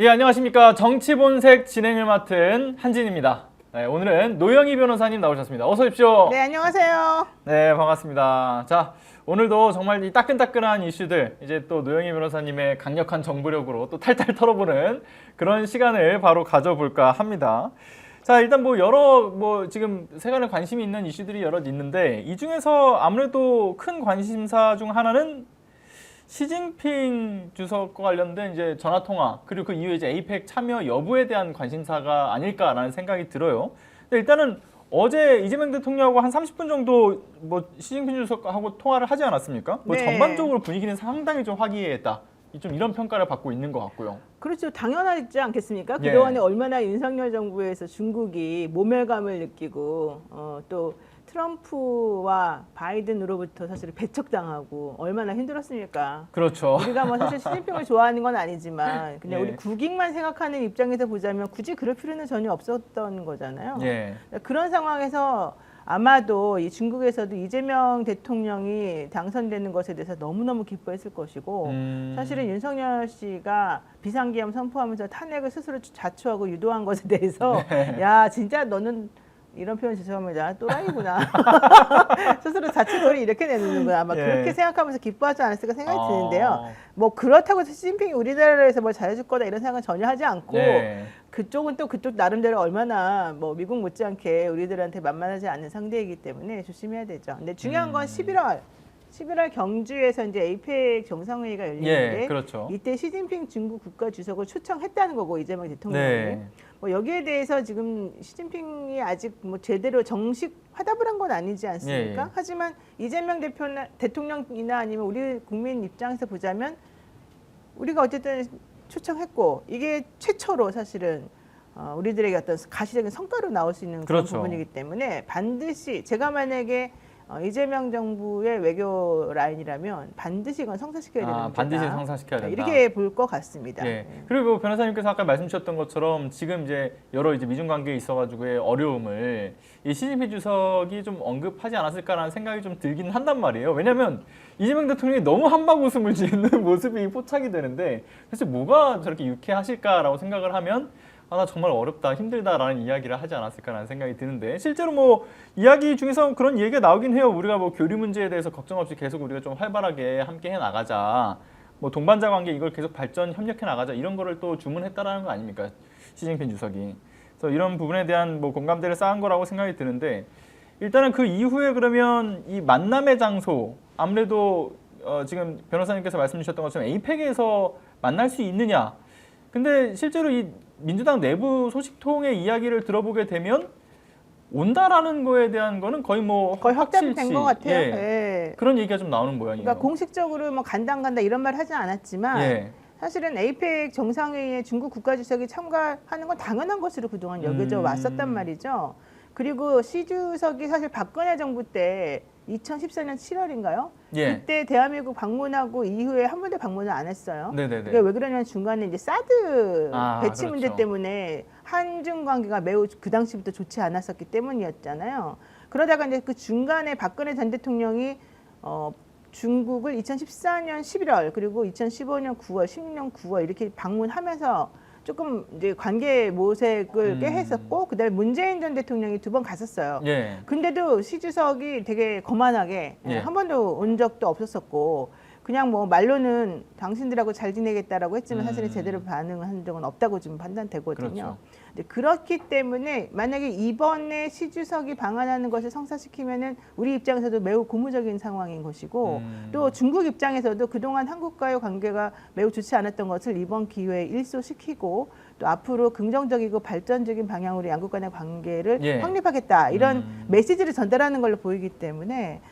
예, 안녕하십니까. 정치본색 진행을 맡은 한진입니다. 네, 오늘은 노영희 변호사님 나오셨습니다. 어서 오십시오. 네, 안녕하세요. 네, 반갑습니다. 자, 오늘도 정말 이 따끈따끈한 이슈들, 이제 또 노영희 변호사님의 강력한 정보력으로 또 탈탈 털어보는 그런 시간을 바로 가져볼까 합니다. 자, 일단 지금 세간에 관심이 있는 이슈들이 여럿 있는데, 이 중에서 아무래도 큰 관심사 중 하나는 시진핑 주석과 관련된 이제 전화 통화, 그리고 그 이후에 이제 에이펙 참여 여부에 대한 관심사가 아닐까라는 생각이 들어요. 근데 일단은 어제 이재명 대통령하고 한 30분 정도 시진핑 주석하고 통화를 하지 않았습니까? 네. 전반적으로 분위기는 상당히 좀 화기애애했다. 좀 이런 평가를 받고 있는 것 같고요. 그렇죠. 당연하지 않겠습니까? 예. 그동안에 얼마나 윤석열 정부에서 중국이 모멸감을 느끼고 또 트럼프와 바이든으로부터 사실 배척당하고 얼마나 힘들었습니까? 그렇죠. 우리가 뭐 사실 시진핑을 좋아하는 건 아니지만 그냥 예. 우리 국익만 생각하는 입장에서 보자면 굳이 그럴 필요는 전혀 없었던 거잖아요. 예. 그런 상황에서 아마도 이 중국에서도 이재명 대통령이 당선되는 것에 대해서 너무너무 기뻐했을 것이고 사실은 윤석열 씨가 비상계엄 선포하면서 탄핵을 스스로 자초하고 유도한 것에 대해서 야 진짜 너는 이런 표현 죄송합니다. 또라이구나. 스스로 자책을 이렇게 내놓는 거야. 아마 예. 그렇게 생각하면서 기뻐하지 않았을까 생각이 드는데요. 뭐 그렇다고 시진핑이 우리나라에서 뭘 잘해줄 거다 이런 생각은 전혀 하지 않고 예. 그쪽은 또 그쪽 나름대로 얼마나 뭐 미국 못지않게 우리들한테 만만하지 않은 상대이기 때문에 조심해야 되죠. 근데 중요한 건 11월 경주에서 이제 에이펙 정상회의가 열리는데 예, 그렇죠. 이때 시진핑 중국 국가주석을 초청했다는 거고 이재명 대통령이 네. 뭐 여기에 대해서 지금 시진핑이 아직 뭐 제대로 정식 화답을 한 건 아니지 않습니까? 예. 하지만 이재명 대통령이나 아니면 우리 국민 입장에서 보자면 우리가 어쨌든 초청했고 이게 최초로 사실은 우리들에게 어떤 가시적인 성과로 나올 수 있는 그런 그렇죠. 부분이기 때문에 반드시 제가 만약에 이재명 정부의 외교 라인이라면 반드시 이건 성사시켜야 되는 문제다. 반드시 성사시켜야 된다. 이렇게 볼 것 같습니다. 예. 그리고 변호사님께서 아까 말씀 주셨던 것처럼 지금 이제 여러 이제 미중 관계에 있어가지고의 어려움을 이 시진핑 주석이 좀 언급하지 않았을까라는 생각이 좀 들긴 한단 말이에요. 왜냐하면 이재명 대통령이 너무 한박 웃음을 짓는 모습이 포착이 되는데 도대체 뭐가 저렇게 유쾌하실까라고 생각을 하면 나 정말 어렵다, 힘들다라는 이야기를 하지 않았을까라는 생각이 드는데 실제로 뭐 이야기 중에서 그런 얘기가 나오긴 해요. 우리가 뭐 교류 문제에 대해서 걱정 없이 계속 우리가 좀 활발하게 함께 해 나가자. 뭐 동반자 관계 이걸 계속 발전 협력해 나가자 이런 거를 또 주문했다라는 거 아닙니까? 시진핑 주석이. 그래서 이런 부분에 대한 뭐 공감대를 쌓은 거라고 생각이 드는데 일단은 그 이후에 그러면 이 만남의 장소 아무래도 지금 변호사님께서 말씀 주셨던 것처럼 에이펙에서 만날 수 있느냐. 근데 실제로 이 민주당 내부 소식통의 이야기를 들어보게 되면 온다라는 거에 대한 거는 거의 확답이 된 것 같아요. 예. 예. 그런 얘기가 좀 나오는 모양이에요. 그러니까 공식적으로 뭐 간다 이런 말 하지 않았지만 예. 사실은 에이펙 정상회의에 중국 국가주석이 참가하는 건 당연한 것으로 그동안 여겨져 왔었단 말이죠. 그리고 시 주석이 사실 박근혜 정부 때 2014년 7월인가요? 예. 그때 대한민국 방문하고 이후에 한 번도 방문을 안 했어요. 네네네. 그게 왜 그러냐면 중간에 이제 사드 배치 그렇죠. 문제 때문에 한중 관계가 매우 그 당시부터 좋지 않았었기 때문이었잖아요. 그러다가 이제 그 중간에 박근혜 전 대통령이 중국을 2014년 11월 그리고 2015년 9월, 16년 9월 이렇게 방문하면서 조금 이제 관계 모색을 꽤 했었고 그다음에 문재인 전 대통령이 2번 갔었어요. 예. 근데도 시 주석이 되게 거만하게 예. 한 번도 온 적도 없었었고 그냥 뭐 말로는 당신들하고 잘 지내겠다라고 했지만 사실은 제대로 반응한 적은 없다고 지금 판단되거든요. 그렇죠. 근데 그렇기 때문에 만약에 이번에 시 주석이 방한하는 것을 성사시키면은 우리 입장에서도 매우 고무적인 상황인 것이고 또 중국 입장에서도 그동안 한국과의 관계가 매우 좋지 않았던 것을 이번 기회에 일소시키고 또 앞으로 긍정적이고 발전적인 방향으로 양국 간의 관계를 예. 확립하겠다 이런 메시지를 전달하는 걸로 보이기 때문에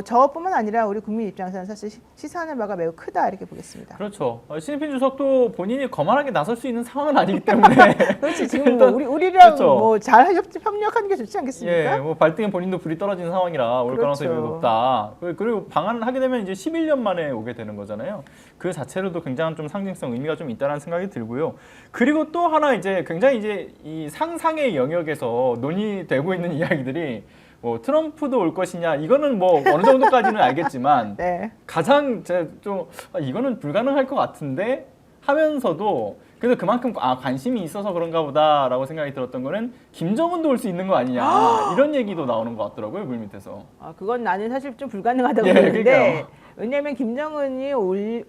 저뿐만 아니라 우리 국민 입장에서는 사실 시사하는 바가 매우 크다 이렇게 보겠습니다. 그렇죠. 시진핑 주석도 본인이 거만하게 나설 수 있는 상황은 아니기 때문에 그렇지 지금 뭐 우리랑 그렇죠. 뭐 잘 협력하는 게 좋지 않겠습니까? 예, 뭐 발등에 본인도 불이 떨어진 상황이라 올 가능성이 매우 그렇죠. 높다. 그리고 방한을 하게 되면 이제 11년 만에 오게 되는 거잖아요. 그 자체로도 굉장한 좀 상징성 의미가 좀 있다는 생각이 들고요. 그리고 또 하나 이제 굉장히 이제 이 상상의 영역에서 논의되고 있는 이야기들이 뭐 트럼프도 올 것이냐 이거는 뭐 어느 정도까지는 알겠지만 네. 가장 좀 이거는 불가능할 것 같은데 하면서도 그래도 그만큼 관심이 있어서 그런가 보다라고 생각이 들었던 거는 김정은도 올 수 있는 거 아니냐 이런 얘기도 나오는 것 같더라고요, 물밑에서. 그건 나는 사실 좀 불가능하다고 예, 보는데 그러니까요. 왜냐하면 김정은이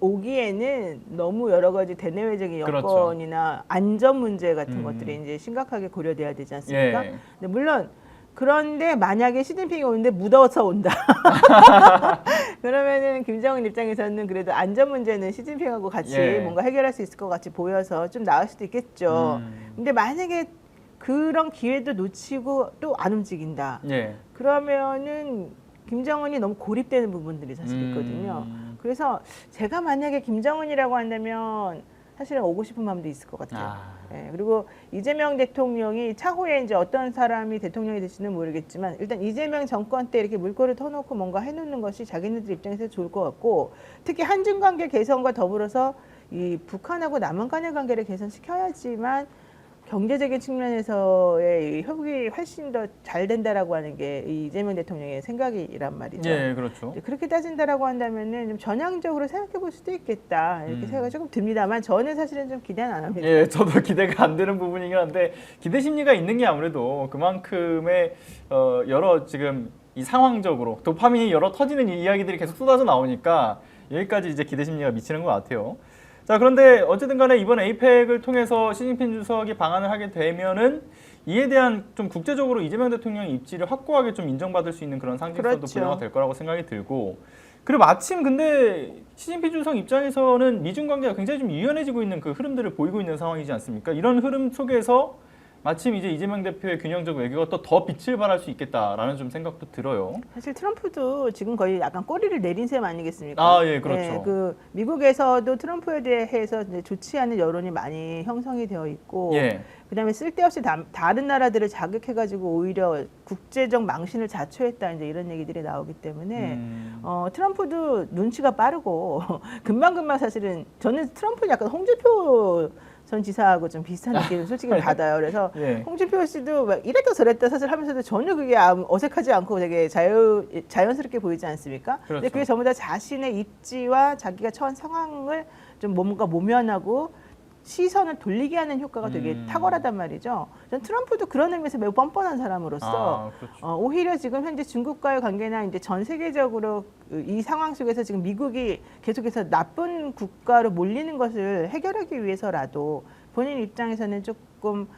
오기에는 너무 여러 가지 대내외적인 여건이나 안전 문제 같은 것들이 이제 심각하게 고려돼야 되지 않습니까? 예. 근데 물론 그런데 만약에 시진핑이 오는데 무더워서 온다. 그러면은 김정은 입장에서는 그래도 안전 문제는 시진핑하고 같이 예. 뭔가 해결할 수 있을 것 같이 보여서 좀 나을 수도 있겠죠. 근데 만약에 그런 기회도 놓치고 또 안 움직인다. 예. 그러면은 김정은이 너무 고립되는 부분들이 사실 있거든요. 그래서 제가 만약에 김정은이라고 한다면 사실은 오고 싶은 마음도 있을 것 같아요. 예, 그리고 이재명 대통령이 차후에 이제 어떤 사람이 대통령이 될지는 모르겠지만 일단 이재명 정권 때 이렇게 물꼬를 터놓고 뭔가 해놓는 것이 자기네들 입장에서 좋을 것 같고 특히 한중 관계 개선과 더불어서 이 북한하고 남한 간의 관계를 개선시켜야지만 경제적인 측면에서의 이 협업이 훨씬 더 잘 된다라고 하는 게 이 이재명 대통령의 생각이란 말이죠. 예, 그렇죠. 그렇게 따진다라고 한다면은 좀 전향적으로 생각해 볼 수도 있겠다 이렇게 생각이 조금 듭니다만 저는 사실은 좀 기대는 안 합니다. 예, 저도 기대가 안 되는 부분이긴 한데 기대 심리가 있는 게 아무래도 그만큼의 여러 지금 이 상황적으로 도파민이 여러 터지는 이야기들이 계속 쏟아져 나오니까 여기까지 이제 기대 심리가 미치는 것 같아요. 자, 그런데 어쨌든 간에 이번 에이펙을 통해서 시진핑 주석이 방한을 하게 되면은 이에 대한 좀 국제적으로 이재명 대통령의 입지를 확고하게 좀 인정받을 수 있는 그런 상징성도 그렇죠. 부여가 될 거라고 생각이 들고 그리고 마침 근데 시진핑 주석 입장에서는 미중 관계가 굉장히 좀 유연해지고 있는 그 흐름들을 보이고 있는 상황이지 않습니까? 이런 흐름 속에서 마침 이제 이재명 대표의 균형적 외교가 또 더 빛을 발할 수 있겠다라는 좀 생각도 들어요. 사실 트럼프도 지금 거의 약간 꼬리를 내린 셈 아니겠습니까? 아, 예, 그렇죠. 네, 그 미국에서도 트럼프에 대해서 이제 좋지 않은 여론이 많이 형성이 되어 있고, 예. 그다음에 쓸데없이 다른 나라들을 자극해가지고 오히려 국제적 망신을 자초했다 이제 이런 얘기들이 나오기 때문에 트럼프도 눈치가 빠르고 금방금방 사실은 저는 트럼프 약간 홍준표 전 지사하고 좀 비슷한 느낌을 솔직히 받아요. 그래서 예. 홍준표 씨도 막 이랬다 저랬다 사실 하면서도 전혀 그게 어색하지 않고 되게 자연스럽게 보이지 않습니까? 그렇죠. 근데 그게 전부 다 자신의 입지와 자기가 처한 상황을 좀 뭔가 모면하고 시선을 돌리게 하는 효과가 되게 탁월하단 말이죠. 전 트럼프도 그런 의미에서 매우 뻔뻔한 사람으로서 그렇죠. 오히려 지금 현재 중국과의 관계나 이제 전 세계적으로 이 상황 속에서 지금 미국이 계속해서 나쁜 국가로 몰리는 것을 해결하기 위해서라도 본인 입장에서는 조금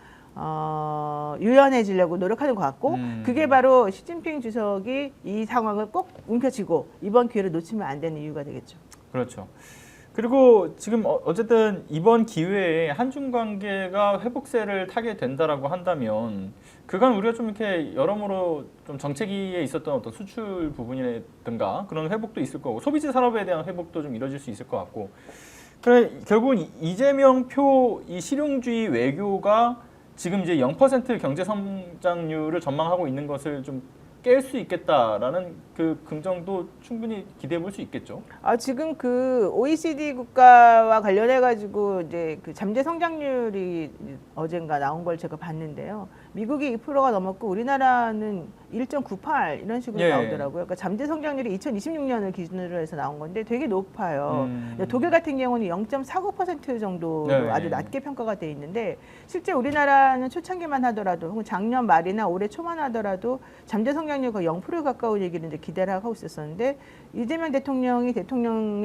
유연해지려고 노력하는 것 같고 그게 바로 시진핑 주석이 이 상황을 꼭 움켜쥐고 이번 기회를 놓치면 안 되는 이유가 되겠죠. 그렇죠. 그리고 지금 어쨌든 이번 기회에 한중 관계가 회복세를 타게 된다라고 한다면 그간 우리가 좀 이렇게 여러모로 좀 정체기에 있었던 어떤 수출 부분이라든가 그런 회복도 있을 거고 소비재 산업에 대한 회복도 좀 이뤄질 수 있을 것 같고 그래 결국은 이재명 표 이 실용주의 외교가 지금 이제 0% 경제 성장률을 전망하고 있는 것을 좀 깰 수 있겠다라는 그 긍정도 충분히 기대해 볼 수 있겠죠. 지금 그 OECD 국가와 관련해 가지고 이제 그 잠재 성장률이 어젠가 나온 걸 제가 봤는데요. 미국이 2%가 넘었고 우리나라는 1.98 이런 식으로 예. 나오더라고요. 그러니까 잠재 성장률이 2026년을 기준으로 해서 나온 건데 되게 높아요. 독일 같은 경우는 0.49% 정도로 네. 아주 낮게 평가가 돼 있는데 실제 우리나라는 초창기만 하더라도 혹은 작년 말이나 올해 초만 하더라도 잠재 성장률 거의 0% 가까운 얘기를 이제 기대를 하고 있었었는데 이재명 대통령이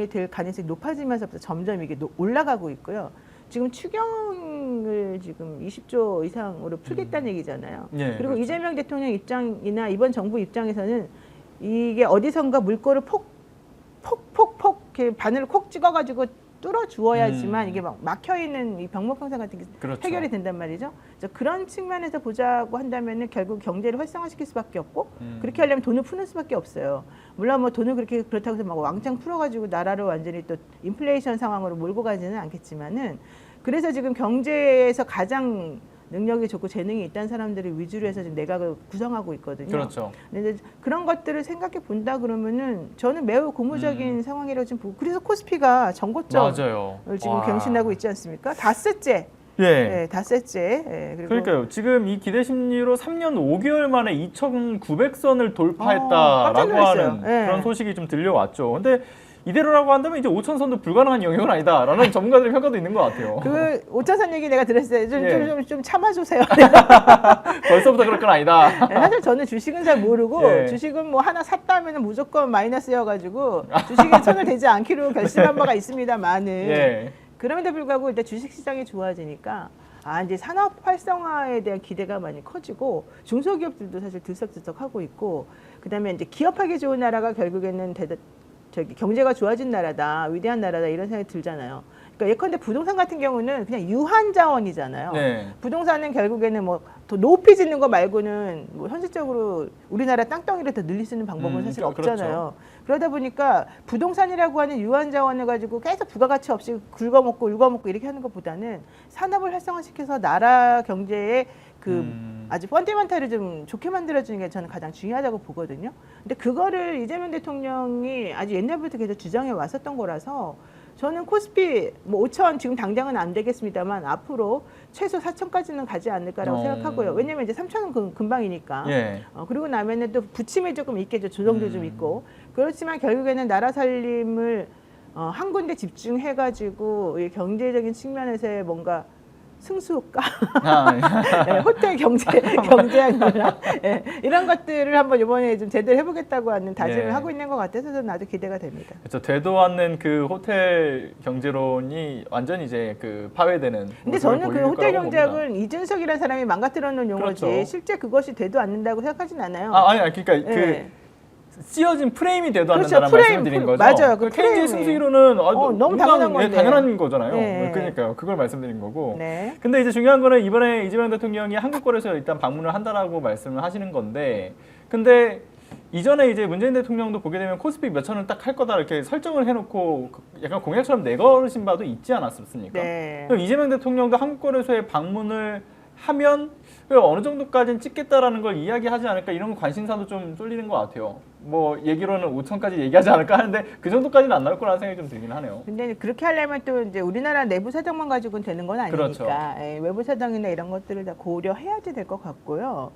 될 가능성이 높아지면서부터 점점 이게 올라가고 있고요. 지금 추경을 지금 20조 이상으로 풀겠다는 얘기잖아요. 예, 그리고 그렇죠. 이재명 대통령 입장이나 이번 정부 입장에서는 이게 어디선가 물꼬를 폭폭폭 이렇게 바늘을 콕 찍어가지고 뚫어 주어야지만 이게 막 막혀 있는 이 병목형상 같은 게 그렇죠. 해결이 된단 말이죠. 그래서 그런 측면에서 보자고 한다면은 결국 경제를 활성화시킬 수밖에 없고 그렇게 하려면 돈을 푸는 수밖에 없어요. 물론 뭐 돈을 그렇다고 해서 막 왕창 풀어가지고 나라를 완전히 또 인플레이션 상황으로 몰고 가지는 않겠지만은 그래서 지금 경제에서 가장 능력이 좋고 재능이 있다는 사람들을 위주로 해서 지금 내각을 구성하고 있거든요. 그렇죠. 근데 이제 그런 것들을 생각해 본다 그러면은 저는 매우 고무적인 상황이라고 지금 보고 그래서 코스피가 전고점을 맞아요. 지금 와. 경신하고 있지 않습니까? 닷새째 예. 닷새째. 예, 그리고 그러니까요. 지금 이 기대 심리로 3년 5개월 만에 2,900선을 깜짝 돌파했다라고 놀랐어요. 하는 예. 그런 소식이 좀 들려왔죠. 근데 이대로라고 한다면 이제 5,000선도 불가능한 영역은 아니다라는 전문가들의 평가도 있는 것 같아요. 그 오차선 얘기 내가 들었어요. 좀 참아주세요. 벌써부터 그럴 건 아니다. 네, 사실 저는 주식은 잘 모르고 예. 주식은 뭐 하나 샀다면 무조건 마이너스여가지고 주식에 손을 대지 않기로 결심한 바가 있습니다만은 예. 그럼에도 불구하고 일단 주식 시장이 좋아지니까 이제 산업 활성화에 대한 기대가 많이 커지고 중소기업들도 사실 들썩들썩하고 있고 그다음에 이제 기업하기 좋은 나라가 결국에는 경제가 좋아진 나라다, 위대한 나라다 이런 생각이 들잖아요. 그러니까 예컨대 부동산 같은 경우는 그냥 유한 자원이잖아요. 네. 부동산은 결국에는 뭐 더 높이 짓는 거 말고는 뭐 현실적으로 우리나라 땅덩이를 더 늘릴 수 있는 방법은 사실 그렇죠. 없잖아요. 그러다 보니까 부동산이라고 하는 유한 자원을 가지고 계속 부가가치 없이 긁어먹고 이렇게 하는 것보다는 산업을 활성화시켜서 나라 경제에 아주 펀디멘탈을 좀 좋게 만들어주는 게 저는 가장 중요하다고 보거든요. 근데 그거를 이재명 대통령이 아주 옛날부터 계속 주장해 왔었던 거라서 저는 코스피 뭐 5천 지금 당장은 안 되겠습니다만 앞으로 최소 4천까지는 가지 않을까라고 생각하고요. 왜냐면 이제 3천은 금방이니까. 예. 그리고 나면은 또 부침이 조금 있겠죠. 조정도 좀 있고. 그렇지만 결국에는 나라 살림을 한 군데 집중해가지고 이 경제적인 측면에서의 뭔가 승수효과, 네, 호텔 경제학이나 네, 이런 것들을 한번 이번에 좀 제대로 해보겠다고 하는 다짐을 예. 하고 있는 것 같아서 저는 아주 기대가 됩니다. 그렇죠. 되도 않는 그 호텔 경제론이 완전히 이제 그 파괴되는. 근데 저는 그 호텔 거라고 경제학은 봅니다. 이준석이라는 사람이 망가뜨려 놓은 용어지 그렇죠. 실제 그것이 되도 않는다고 생각하진 않아요. 아니 그러니까 예. 그 쓰여진 프레임이 되도 그렇죠. 않는다는 말씀을 드린 거죠. 맞아요. 그 케인즈의 프레임이. 승수이론은 너무 당연한 건데. 당연한 거잖아요. 네. 그러니까요. 그걸 말씀드린 거고. 네. 근데 이제 중요한 거는 이번에 이재명 대통령이 한국거래소에 일단 방문을 한다라고 말씀을 하시는 건데, 근데 이전에 이제 문재인 대통령도 보게 되면 코스피 몇 천을 딱 할 거다 이렇게 설정을 해놓고 약간 공약처럼 내걸으신 바도 있지 않았습니까? 네. 그럼 이재명 대통령도 한국거래소에 방문을 하면 어느 정도까지는 찍겠다라는 걸 이야기하지 않을까, 이런 관심사도 좀 쏠리는 것 같아요. 뭐 얘기로는 5천까지 얘기하지 않을까 하는데 그 정도까지는 안 나올 거라는 생각이 좀 들긴 하네요. 근데 그렇게 하려면 또 이제 우리나라 내부 사정만 가지고는 되는 건 아니니까 그렇죠. 외부 사정이나 이런 것들을 다 고려해야지 될 것 같고요.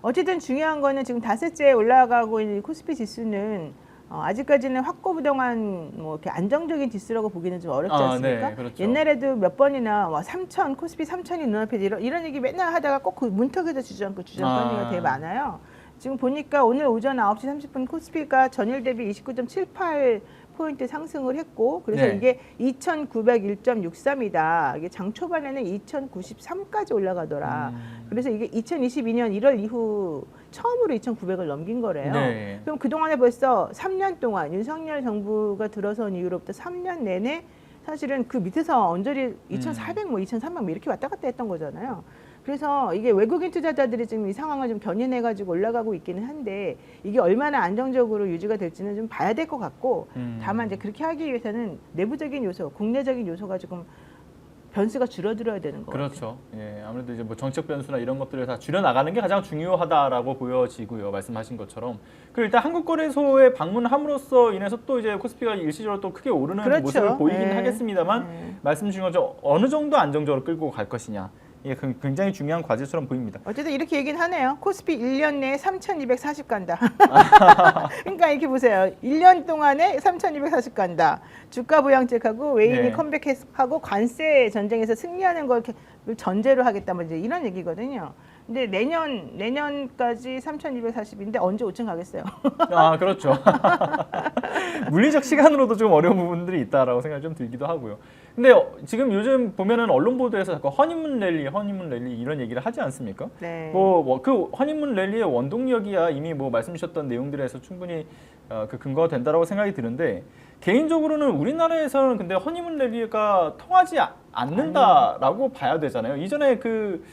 어쨌든 중요한 거는 지금 닷새째 올라가고 있는 코스피 지수는 아직까지는 확고부동한 뭐 이렇게 안정적인 지수라고 보기는 좀 어렵지 않습니까? 네, 그렇죠. 옛날에도 몇 번이나 3천 코스피 3천이 눈앞에 이런 얘기 맨날 하다가 꼭 그 문턱에서 주저앉고 얘기가 되게 많아요. 지금 보니까 오늘 오전 9시 30분 코스피가 전일 대비 29.78포인트 상승을 했고, 그래서 네. 이게 2,901.63이다. 이게 장 초반에는 2,093까지 올라가더라. 그래서 이게 2022년 1월 이후 처음으로 2,900을 넘긴 거래요. 네. 그럼 그동안에 벌써 3년 동안 윤석열 정부가 들어선 이후로부터 3년 내내 사실은 그 밑에서 언저리 2,400, 2,300 이렇게 왔다 갔다 했던 거잖아요. 그래서 이게 외국인 투자자들이 지금 이 상황을 좀 견인해가지고 올라가고 있기는 한데 이게 얼마나 안정적으로 유지가 될지는 좀 봐야 될 것 같고, 다만 이제 그렇게 하기 위해서는 내부적인 요소, 국내적인 요소가 조금 변수가 줄어들어야 되는 거예요. 그렇죠. 예, 아무래도 이제 뭐 정책 변수나 이런 것들을 다 줄여 나가는 게 가장 중요하다라고 보여지고요. 말씀하신 것처럼. 그리고 일단 한국거래소에 방문함으로써 인해서 또 이제 코스피가 일시적으로 또 크게 오르는 그렇죠. 모습을 보이긴 네. 하겠습니다만, 말씀 주신 것처럼 어느 정도 안정적으로 끌고 갈 것이냐. 이게 굉장히 중요한 과제처럼 보입니다. 어쨌든 이렇게 얘기는 하네요. 코스피 1년 내에 3,240 간다. 그러니까 이렇게 보세요. 1년 동안에 3,240 간다. 주가 부양책하고 외인이 네. 컴백하고 관세 전쟁에서 승리하는 걸 전제로 하겠다. 뭐 이제 이런 얘기거든요. 근데 내년까지 3,240인데 언제 5천 가겠어요? 그렇죠. 물리적 시간으로도 좀 어려운 부분들이 있다라고 생각이 좀 들기도 하고요. 근데 지금 요즘 보면은 언론 보도에서 자꾸 허니문 랠리 이런 얘기를 하지 않습니까? 네. 그 허니문 랠리의 원동력이야 이미 뭐 말씀 주셨던 내용들에서 충분히 그 근거가 된다라고 생각이 드는데, 개인적으로는 우리나라에서는 근데 허니문 랠리가 통하지 않는다라고 봐야 되잖아요. 이전에 그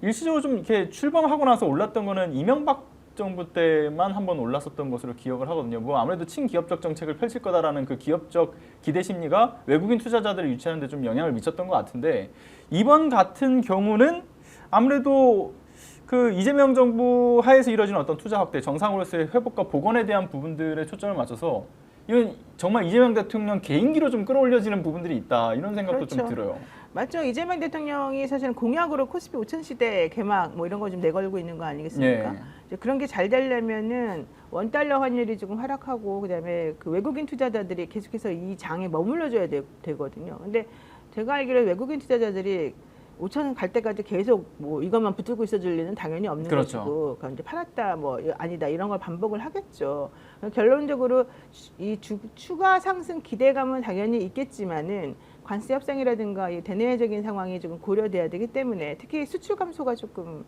일시적으로 좀 이렇게 출범하고 나서 올랐던 거는 이명박 정부 때만 한번 올랐었던 것으로 기억을 하거든요. 뭐 아무래도 친기업적 정책을 펼칠 거다라는 그 기업적 기대 심리가 외국인 투자자들을 유치하는 데 좀 영향을 미쳤던 것 같은데, 이번 같은 경우는 아무래도 그 이재명 정부 하에서 이뤄진 어떤 투자 확대, 정상으로서의 회복과 복원에 대한 부분들에 초점을 맞춰서 이건 정말 이재명 대통령 개인기로 좀 끌어올려지는 부분들이 있다, 이런 생각도 그렇죠. 좀 들어요. 맞죠. 이재명 대통령이 사실은 공약으로 코스피 5천 시대 개막 뭐 이런 거 좀 내걸고 있는 거 아니겠습니까? 예. 이제 그런 게 잘 되려면은 원달러 환율이 조금 하락하고 그다음에 그 외국인 투자자들이 계속해서 이 장에 머물러줘야 되거든요. 근데 제가 알기로 외국인 투자자들이 5천 갈 때까지 계속 뭐 이것만 붙들고 있어줄 리는 당연히 없는 그렇죠. 것이고, 그럼 이제 팔았다 뭐 아니다 이런 걸 반복을 하겠죠. 결론적으로 이 추가 상승 기대감은 당연히 있겠지만은 관세 협상이라든가 이 대내외적인 상황이 조금 고려돼야 되기 때문에 특히 수출 감소가 조금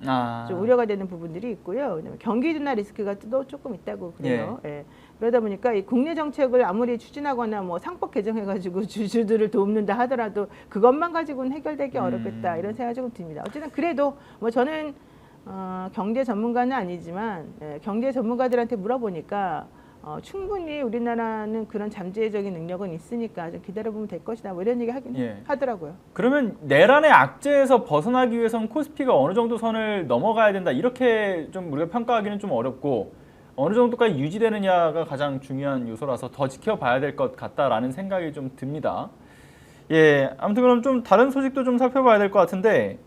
좀 우려가 되는 부분들이 있고요. 그다음에 경기 둔화 리스크가 또 조금 있다고 그래요. 예. 그러다 보니까 이 국내 정책을 아무리 추진하거나 뭐 상법 개정해가지고 주주들을 돕는다 하더라도 그것만 가지고는 해결되기 어렵겠다 이런 생각이 조금 듭니다. 어쨌든 그래도 뭐 저는 경제 전문가는 아니지만 경제 전문가들한테 물어보니까 충분히 우리나라는 그런 잠재적인 능력은 있으니까 좀 기다려보면 될 것이다 뭐 이런 얘기 하더라고요. 그러면 내란의 악재에서 벗어나기 위해서는 코스피가 어느 정도 선을 넘어가야 된다 이렇게 좀 우리가 평가하기는 좀 어렵고 어느 정도까지 유지되느냐가 가장 중요한 요소라서 더 지켜봐야 될 것 같다라는 생각이 좀 듭니다. 예, 아무튼 그럼 좀 다른 소식도 좀 살펴봐야 될 것 같은데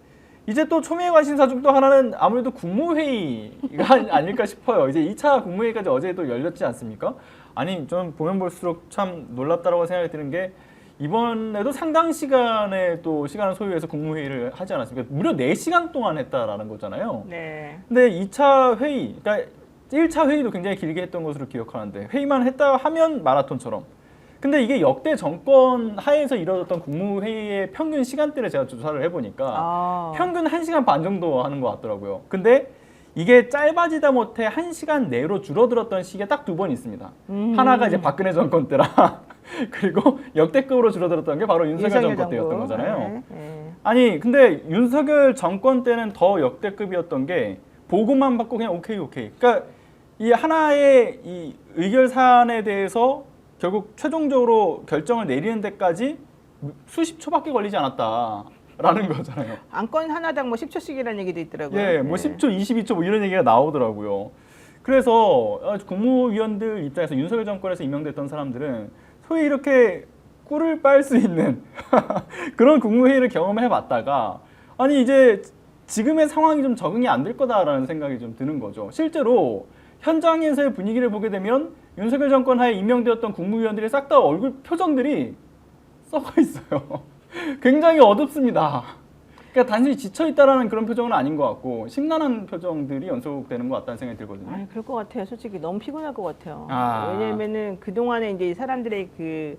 이제 또 초미의 관심사 중 또 하나는 아무래도 국무회의가 아닐까 싶어요. 이제 2차 국무회의까지 어제 또 열렸지 않습니까? 아니, 좀 보면 볼수록 참 놀랍다라고 생각이 드는 게 이번에도 상당 시간을 소요해서 국무회의를 하지 않았습니까? 무려 4시간 동안 했다라는 거잖아요. 네. 근데 2차 회의, 그러니까 1차 회의도 굉장히 길게 했던 것으로 기억하는데 회의만 했다 하면 마라톤처럼. 근데 이게 역대 정권 하에서 이루어졌던 국무회의의 평균 시간대를 제가 조사를 해보니까 평균 1시간 반 정도 하는 것 같더라고요. 근데 이게 짧아지다 못해 1시간 내로 줄어들었던 시기가 딱 2번 있습니다. 하나가 이제 박근혜 정권 때랑 그리고 역대급으로 줄어들었던 게 바로 윤석열 정권 때였던 거잖아요. 아니 근데 윤석열 정권 때는 더 역대급이었던 게 보고만 받고 그냥 오케이. 그러니까 이 하나의 이 의결 사안에 대해서 결국 최종적으로 결정을 내리는 데까지 수십 초밖에 걸리지 않았다라는 거잖아요. 안건 하나당 뭐 10초씩이라는 얘기도 있더라고요. 예, 뭐 10초, 22초 뭐 이런 얘기가 나오더라고요. 그래서 국무위원들 입장에서 윤석열 정권에서 임명됐던 사람들은 소위 이렇게 꿀을 빨 수 있는 그런 국무회의를 경험해 봤다가 아니 이제 지금의 상황이 좀 적응이 안 될 거다라는 생각이 좀 드는 거죠. 실제로 현장에서의 분위기를 보게 되면 윤석열 정권 하에 임명되었던 국무위원들이 싹 다 얼굴 표정들이 썩어 있어요. 굉장히 어둡습니다. 그러니까 단순히 지쳐있다라는 그런 표정은 아닌 것 같고 심란한 표정들이 연속되는 것 같다는 생각이 들거든요. 아니, 그럴 것 같아요. 솔직히 너무 피곤할 것 같아요. 왜냐면은 그동안에 이제 사람들의 그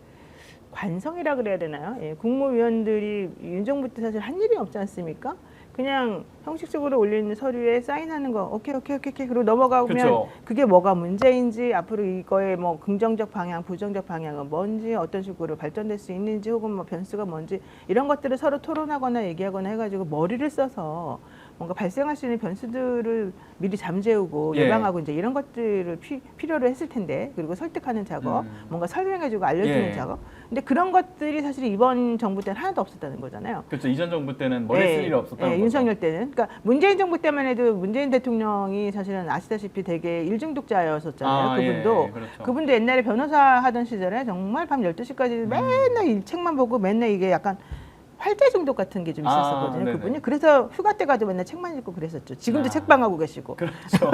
관성이라 그래야 되나요? 예, 국무위원들이 윤 정부 때 사실 한 일이 없지 않습니까? 그냥 형식적으로 올리는 서류에 사인하는 거 오케이 그리고 넘어가면 그쵸. 그게 뭐가 문제인지 앞으로 이거의 뭐 긍정적 방향, 부정적 방향은 뭔지 어떤 식으로 발전될 수 있는지 혹은 뭐 변수가 뭔지 이런 것들을 서로 토론하거나 얘기하거나 해가지고 머리를 써서 뭔가 발생할 수 있는 변수들을 미리 잠재우고 예방하고 이제 이런 것들을 필요로 했을 텐데 그리고 설득하는 작업, 뭔가 설명해주고 알려주는 작업. 근데 그런 것들이 사실 이번 정부 때는 하나도 없었다는 거잖아요. 그렇죠. 이전 정부 때는 머리 쓸 일이 없었다는 거죠. 윤석열 때는. 그러니까 문재인 정부 때만 해도 문재인 대통령이 사실은 아시다시피 되게 일중독자였었잖아요. 그분도. 그렇죠. 그분도 옛날에 변호사 하던 시절에 정말 밤 12시까지 맨날 이 책만 보고 맨날 이게 약간 활대 중독 같은 게 좀 있었거든요. 그분이. 그래서 휴가 때 가도 맨날 책만 읽고 그랬었죠. 지금도 책방하고 계시고. 그렇죠.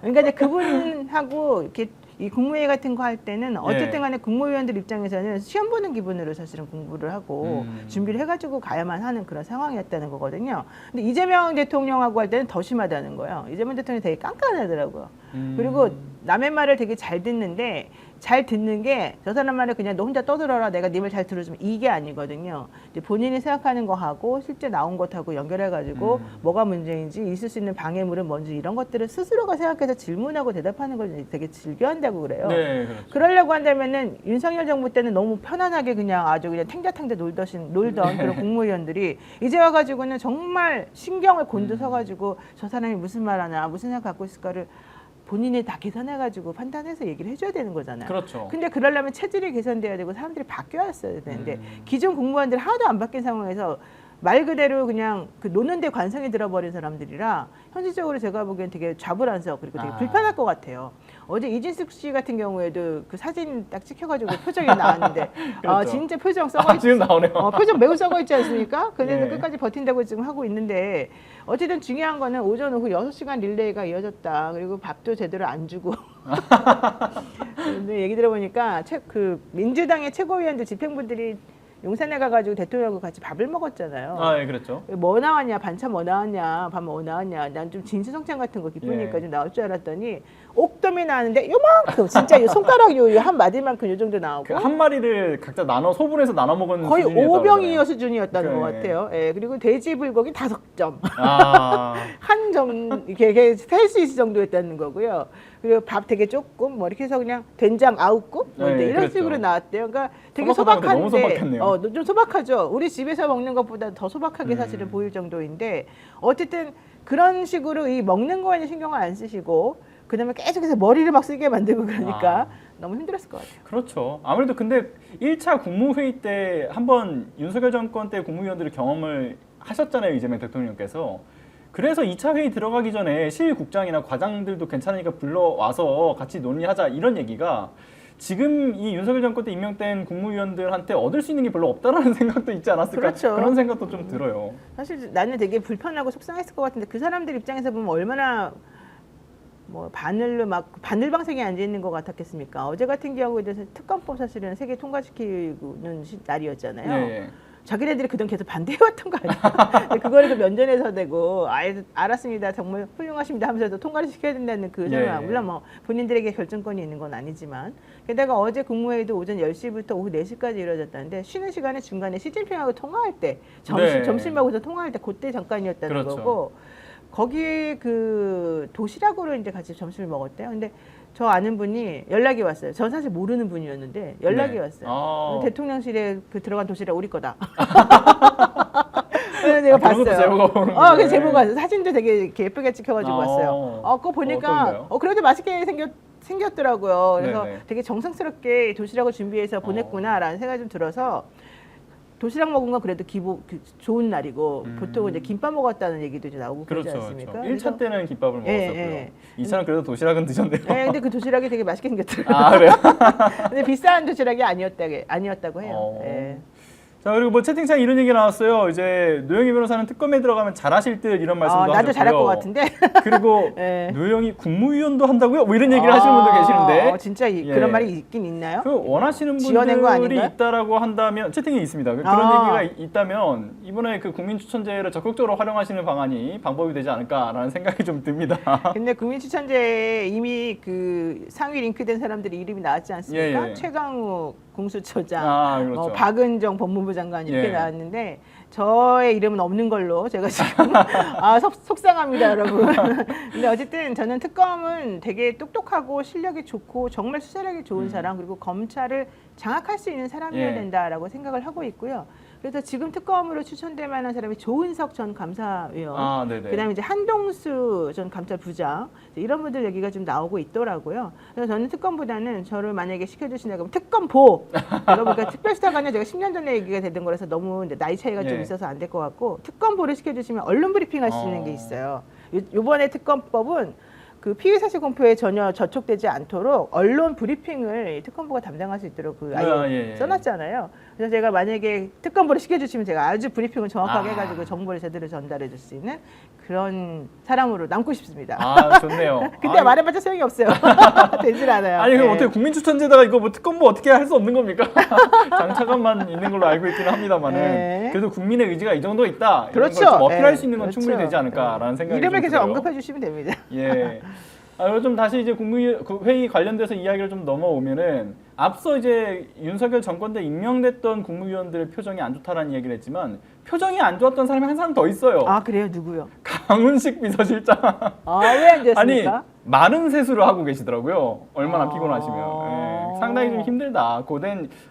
그러니까 이제 그분하고 이렇게 이 국무회의 같은 거 할 때는 어쨌든 간에 국무위원들 입장에서는 시험 보는 기분으로 사실은 공부를 하고 준비를 해가지고 가야만 하는 그런 상황이었다는 거거든요. 근데 이재명 대통령하고 할 때는 더 심하다는 거예요. 이재명 대통령이 되게 깐깐하더라고요. 그리고 남의 말을 되게 잘 듣는데 잘 듣는 게 저 사람 말을 그냥 너 혼자 떠들어라 내가 네 말 잘 들어주면 이게 아니거든요. 이제 본인이 생각하는 거하고 실제 나온 것하고 연결해가지고 뭐가 문제인지 있을 수 있는 방해물은 뭔지 이런 것들을 스스로가 생각해서 질문하고 대답하는 걸 되게 즐겨한다고 그래요. 네, 그렇죠. 그러려고 한다면은 윤석열 정부 때는 너무 편안하게 그냥 아주 그냥 탱자탱자 놀던 그런 국무위원들이 이제 와가지고는 정말 신경을 곤두서가지고 저 사람이 무슨 말하나 무슨 생각 갖고 있을까를 본인이 다 계산해가지고 판단해서 얘기를 해줘야 되는 거잖아요. 그렇죠. 근데 그러려면 체질이 개선돼야 되고 사람들이 바뀌었어야 되는데 기존 공무원들이 하나도 안 바뀐 상황에서 말 그대로 그냥 그 노는 데 관성이 들어버린 사람들이라 현실적으로 제가 보기엔 되게 좌불안석 그리고 되게 불편할 것 같아요. 어제 이진숙 씨 같은 경우에도 그 사진 딱 찍혀가지고 표정이 나왔는데 그렇죠. 진짜 표정 썩어 지금 나오네요. 표정 매우 썩어 있지 않습니까? 그래도 예. 끝까지 버틴다고 지금 하고 있는데 어쨌든 중요한 거는 오전 오후 6시간 릴레이가 이어졌다. 그리고 밥도 제대로 안 주고. 근데 얘기 들어보니까 그 민주당의 최고위원들 집행부들이 용산에 가가지고 대통령하고 같이 밥을 먹었잖아요. 아, 예, 그렇죠. 뭐 나왔냐, 반찬 뭐 나왔냐, 밥 뭐 나왔냐. 난 좀 진수성찬 같은 거 기쁘니까 예. 좀 나올 줄 알았더니 옥돔이 나왔는데 요만큼 진짜 요 손가락 한 마디만큼 요 정도 나오고 그 한 마리를 각자 나눠 소분해서 나눠 먹은 거의 수준이었다고 오병이어 그러잖아요. 수준이었다는 것 같아요. 예, 그리고 돼지 불고기 5점. 아, 한 점 이렇게 셀 수 있을 정도였다는 거고요. 그리고 밥 되게 조금 뭐 이렇게 해서 그냥 된장 9국 뭐 네, 이런 그랬죠. 식으로 나왔대요. 그러니까 되게 소박하다, 너무 소박한데 소박했네요. 좀 소박하죠. 우리 집에서 먹는 것보다 더 소박하게 사실은 보일 정도인데 어쨌든 그런 식으로 이 먹는 거에는 신경을 안 쓰시고 그다음에 계속해서 머리를 막 쓰게 만들고 그러니까 너무 힘들었을 것 같아요. 그렇죠. 아무래도 근데 1차 국무회의 때 한번 윤석열 정권 때 국무위원들을 경험을 하셨잖아요, 이재명 대통령께서. 그래서 2차 회의 들어가기 전에 실국장이나 과장들도 괜찮으니까 불러와서 같이 논의하자 이런 얘기가 지금 이 윤석열 정권 때 임명된 국무위원들한테 얻을 수 있는 게 별로 없다라는 생각도 있지 않았을까? 그렇죠. 그런 생각도 좀 들어요. 사실 나는 되게 불편하고 속상했을 것 같은데 그 사람들 입장에서 보면 얼마나 뭐 바늘방석에 앉아 있는 것 같았겠습니까? 어제 같은 경우에 특검법 사실은 세계 통과시키는 날이었잖아요. 네. 자기네들이 그동안 계속 반대해왔던 거 아니야? 그거를 그 면전에서 대고 알았습니다. 정말 훌륭하십니다 하면서도 통과를 시켜야 된다는 그 생각. 물론 뭐 본인들에게 결정권이 있는 건 아니지만 게다가 어제 국무회의도 오전 10시부터 오후 4시까지 이루어졌다는데 쉬는 시간에 중간에 시진핑하고 통화할 때 점심 먹고서 통화할 때 그때 잠깐이었다는 그렇죠. 거고 거기 그 도시락으로 이제 같이 점심을 먹었대요. 근데 저 아는 분이 연락이 왔어요. 전 사실 모르는 분이었는데 연락이 왔어요. 대통령실에 그 들어간 도시락 우리 거다. 그래서 내가 봤어요. 제보가 오는 그 제보가 왔어요. 사진도 되게 이렇게 예쁘게 찍혀가지고 왔어요. 그거 보니까 그래도 맛있게 생겼더라고요. 그래서 네네. 되게 정성스럽게 도시락을 준비해서 보냈구나라는 생각이 좀 들어서 도시락 먹은 건 그래도 좋은 날이고 보통 이제 김밥 먹었다는 얘기도 이제 나오고 그러지 않습니까? 그렇죠. 1차 때는 김밥을 먹었었고요. 예. 2차는 그래도 도시락은 드셨네요. 네, 근데 그 도시락이 되게 맛있게 생겼더라고요. 아, 그래요? 근데 비싼 도시락이 아니었다고 해요. 예. 자, 그리고 뭐 채팅창에 이런 얘기 나왔어요. 이제 노영희 변호사는 특검에 들어가면 잘하실 듯 이런 말씀도 하셨고요. 나도 잘할 것 같은데. 그리고 네. 노영희 국무위원도 한다고요? 뭐 이런 얘기를 하시는 분도 계시는데. 진짜 그런 말이 있긴 있나요? 그 원하시는 지어낸 거 분들이 아닌가요? 있다라고 한다면 채팅이 있습니다. 그런 얘기가 있다면 이번에 그 국민추천제를 적극적으로 활용하시는 방안이 방법이 되지 않을까라는 생각이 좀 듭니다. 근데 국민추천제에 이미 그 상위 링크된 사람들이 이름이 나왔지 않습니까? 예. 최강욱 공수처장, 그렇죠. 박은정 법무부 장관 이렇게 예. 나왔는데 저의 이름은 없는 걸로 제가 지금 속상합니다, 여러분. 근데 어쨌든 저는 특검은 되게 똑똑하고 실력이 좋고 정말 수사력이 좋은 사람 그리고 검찰을 장악할 수 있는 사람이어야 된다라고 생각을 하고 있고요. 그래서 지금 특검으로 추천될 만한 사람이 조은석 전 감사위원, 그다음에 이제 한동수 전 감찰부장 이런 분들 얘기가 좀 나오고 있더라고요. 그래서 저는 특검보다는 저를 만약에 시켜주신다면 특검보. 제가 보니까 특별수사관은 제가 10년 전에 얘기가 되던 거라서 너무 나이 차이가 좀 있어서 안 될 것 같고 특검보를 시켜주시면 언론 브리핑 할 수 있는 게 있어요. 이번에 특검법은 그 피의 사실 공표에 전혀 저촉되지 않도록 언론 브리핑을 특검부가 담당할 수 있도록 써놨잖아요. 그래서 제가 만약에 특검부를 시켜주시면 제가 아주 브리핑을 정확하게 해가지고 정보를 제대로 전달해줄 수 있는 그런 사람으로 남고 싶습니다. 좋네요. 근데 말해봤자 소용이 없어요. 되질 않아요. 아니 그럼 어떻게 국민추천제다가 이거 뭐 특검부 어떻게 할 수 없는 겁니까? 장차관만 있는 걸로 알고 있기는 합니다만은 그래도 국민의 의지가 이 정도 있다. 그렇죠. 이런 걸좀 어필할 수 있는 건 충분히 되지 않을까라는 생각이 이름을 좀 계속 들어요. 언급해 주시면 됩니다. 예. 그리고 좀 다시 이제 국무회의 관련돼서 이야기를 좀 넘어오면은 앞서 이제 윤석열 정권 때 임명됐던 국무위원들의 표정이 안 좋다라는 얘기를 했지만 표정이 안 좋았던 사람이 한 사람 더 있어요. 그래요? 누구요? 강훈식 비서실장. 왜 안 됐습니까? 아니 많은 세수를 하고 계시더라고요. 얼마나 피곤하시면. 상당히 좀 힘들다.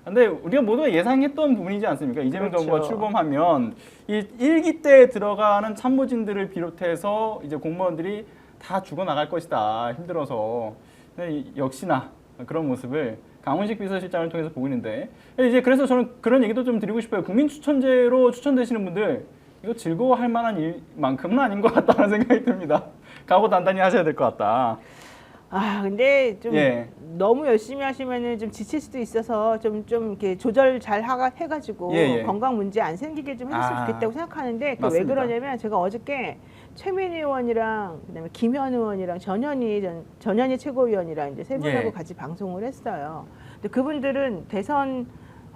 근데 우리가 모두가 예상했던 부분이지 않습니까? 이재명 정부가 출범하면 이 1기 때 들어가는 참모진들을 비롯해서 이제 공무원들이 다 죽어나갈 것이다. 힘들어서. 역시나 그런 모습을 강훈식 비서실장을 통해서 보고 있는데 이제 그래서 저는 그런 얘기도 좀 드리고 싶어요. 국민추천제로 추천되시는 분들 이거 즐거워할 만한 일만큼은 아닌 것 같다는 생각이 듭니다. 각오 단단히 하셔야 될 것 같다. 근데 좀 예. 너무 열심히 하시면은 좀 지칠 수도 있어서 좀 이렇게 조절 잘 해가지고 예. 건강 문제 안 생기게 좀 해줬으면 좋겠다고 생각하는데 왜 맞습니다. 그러냐면 제가 어저께 최민희 의원이랑 그다음에 김현 의원이랑 전현희 최고위원이랑 이제 세 분하고 예. 같이 방송을 했어요. 근데 그분들은 대선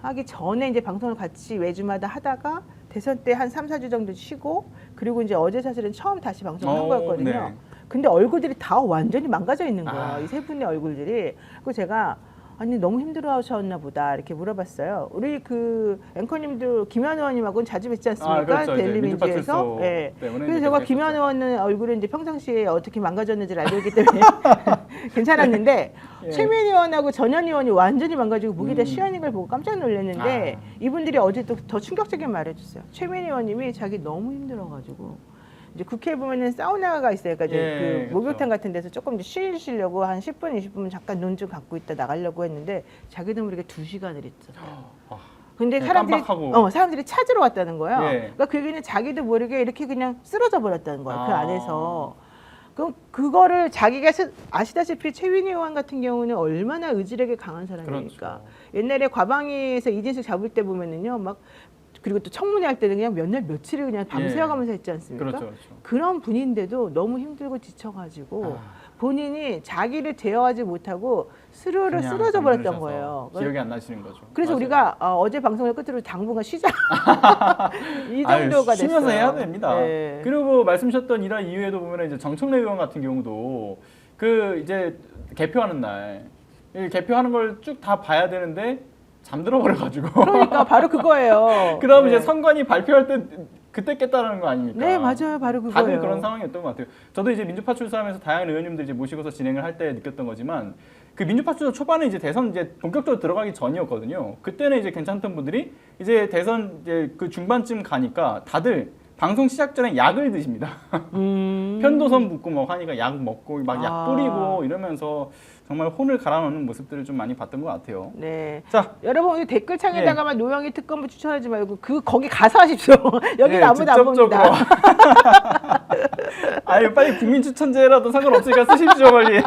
하기 전에 이제 방송을 같이 매주마다 하다가 대선 때 한 3, 4주 정도 쉬고 그리고 이제 어제 사실은 처음 다시 방송을 한 거였거든요. 네. 근데 얼굴들이 다 완전히 망가져 있는 거예요. 아. 이 세 분의 얼굴들이. 그래서 제가 아니 너무 힘들어하셨나 보다 이렇게 물어봤어요. 우리 그 앵커님도 김현 의원님하고는 자주 뵙지 않습니까? 그렇죠. 데일리민주에서. 네. 그래서 제가 김현 의원은 얼굴은 이제 평상시에 어떻게 망가졌는지를 알고 있기 때문에 괜찮았는데 예. 최민희 의원하고 전현 의원이 완전히 망가지고 목이 다 쉬어있는 걸 보고 깜짝 놀랐는데 이분들이 어제 또 더 충격적인 말을 해줬어요. 최민희 의원님이 자기 너무 힘들어가지고 이제 국회에 보면은 사우나가 있어요. 그러니까 이제 그 목욕탕 같은 데서 조금 이제 쉬려고 한 10분, 20분 잠깐 눈 좀 감고 있다 나가려고 했는데 자기도 모르게 2시간을 있었어요. 근데 사람들이 찾으러 왔다는 거예요. 그러니까 그 얘기는 자기도 모르게 이렇게 그냥 쓰러져 버렸다는 거예요. 그 안에서. 그럼 그거를 자기가 아시다시피 최민희 의원 같은 경우는 얼마나 의지력이 강한 사람이니까. 그렇죠. 옛날에 과방위에서 이진숙 잡을 때 보면은요, 막 그리고 또 청문회 할 때는 그냥 몇 날 며칠을 그냥 밤새워가면서 했지 않습니까? 그렇죠. 그런 분인데도 너무 힘들고 지쳐가지고 본인이 자기를 제어하지 못하고 스르르 쓰러져 버렸던 거예요. 기억이 안 나시는 거죠. 그래서 맞아요. 우리가 어제 방송을 끝으로 당분간 쉬자. 이 정도가 됐어요. 쉬면서 해야 됩니다. 네. 그리고 말씀하셨던 이런 이유에도 보면 이제 정청래 의원 같은 경우도 그 이제 개표하는 날 이 개표하는 걸 쭉 다 봐야 되는데 잠들어 버려가지고. 그러니까 바로 그거예요. 그다음 이제 선관위 발표할 때 그때 깼다는 거 아닙니까? 네, 맞아요. 바로 그거예요. 다들 그런 상황이었던 것 같아요. 저도 이제 민주파 출사하면서 다양한 의원님들 이제 모시고서 진행을 할 때 느꼈던 거지만 그 민주파 출사 초반에 이제 대선 이제 본격적으로 들어가기 전이었거든요. 그때는 이제 괜찮던 분들이 이제 대선 이제 그 중반쯤 가니까 다들 방송 시작 전에 약을 드십니다. 편도선 붓고 뭐 하니까 약 먹고 막 약 뿌리고 이러면서 정말 혼을 갈아넣는 모습들을 좀 많이 봤던 것 같아요. 네. 자, 여러분 우리 댓글창에다가만 노영희 특검부 추천하지 말고 거기 가서 하십시오. 여기는 아무도 안 봅니다. 아유 빨리 국민 추천제라도 상관없으니까 쓰십시오 빨리.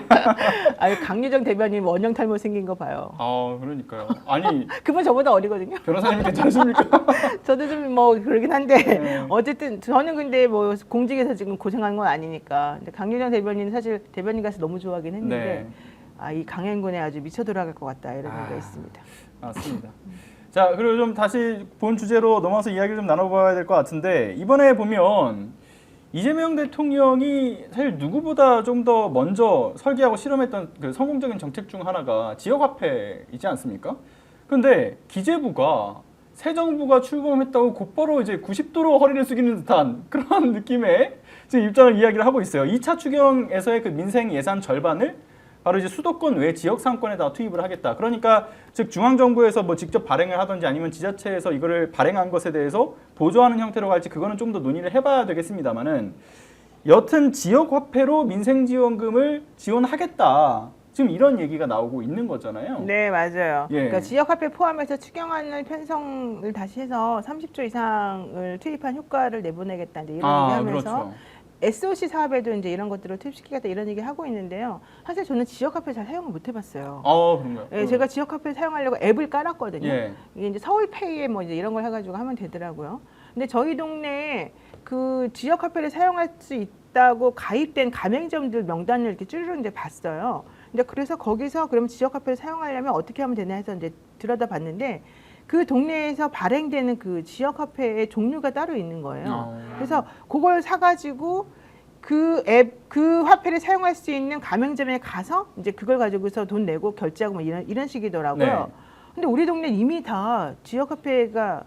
아유 강유정 대변인 원형 탈모 생긴 거 봐요. 그러니까요. 아니 그분 저보다 어리거든요. 변호사님 괜찮으십니까? 저도 좀 뭐 그러긴 한데 네. 어쨌든 저는 근데 뭐 공직에서 지금 고생한 건 아니니까. 근데 강유정 대변인은 사실 대변인 가서 너무 좋아하긴 했는데 이 강행군에 아주 미쳐 돌아갈 것 같다 이런 생각이 있습니다. 맞습니다. 자 그리고 좀 다시 본 주제로 넘어가서 이야기를 좀 나눠봐야 될 것 같은데 이번에 보면 이재명 대통령이 사실 누구보다 좀 더 먼저 설계하고 실험했던 그 성공적인 정책 중 하나가 지역화폐이지 않습니까? 그런데 기재부가 새 정부가 출범했다고 곧바로 이제 90도로 허리를 숙이는 듯한 그런 느낌의 지금 입장을 이야기를 하고 있어요. 2차 추경에서의 그 민생 예산 절반을 바로 이제 수도권 외 지역 상권에다 투입을 하겠다. 그러니까 즉 중앙 정부에서 뭐 직접 발행을 하든지 아니면 지자체에서 이거를 발행한 것에 대해서 보조하는 형태로 갈지 그거는 좀 더 논의를 해봐야 되겠습니다만은 여튼 지역 화폐로 민생 지원금을 지원하겠다. 지금 이런 얘기가 나오고 있는 거잖아요. 네, 맞아요. 예. 그러니까 지역 화폐 포함해서 추경안을 편성을 다시 해서 30조 이상을 투입한 효과를 내보내겠다 이런 얘기하면서. 그렇죠. SOC 사업에도 이제 이런 것들을 투입시키겠다 이런 얘기 하고 있는데요. 사실 저는 지역화폐 잘 사용을 못 해봤어요. 그런가요? 예, 제가 지역화폐 사용하려고 앱을 깔았거든요. 예. 이게 이제 서울페이에 뭐 이제 이런 걸 해가지고 하면 되더라고요. 근데 저희 동네에 그 지역화폐를 사용할 수 있다고 가입된 가맹점들 명단을 이렇게 쭈르륵 이제 봤어요. 근데 그래서 거기서 그러면 지역화폐를 사용하려면 어떻게 하면 되나 해서 이제 들여다봤는데. 그 동네에서 발행되는 그 지역화폐의 종류가 따로 있는 거예요. 그래서 그걸 사가지고 그 화폐를 사용할 수 있는 가맹점에 가서 이제 그걸 가지고서 돈 내고 결제하고 뭐 이런 식이더라고요. 네. 근데 우리 동네 이미 다 지역화폐가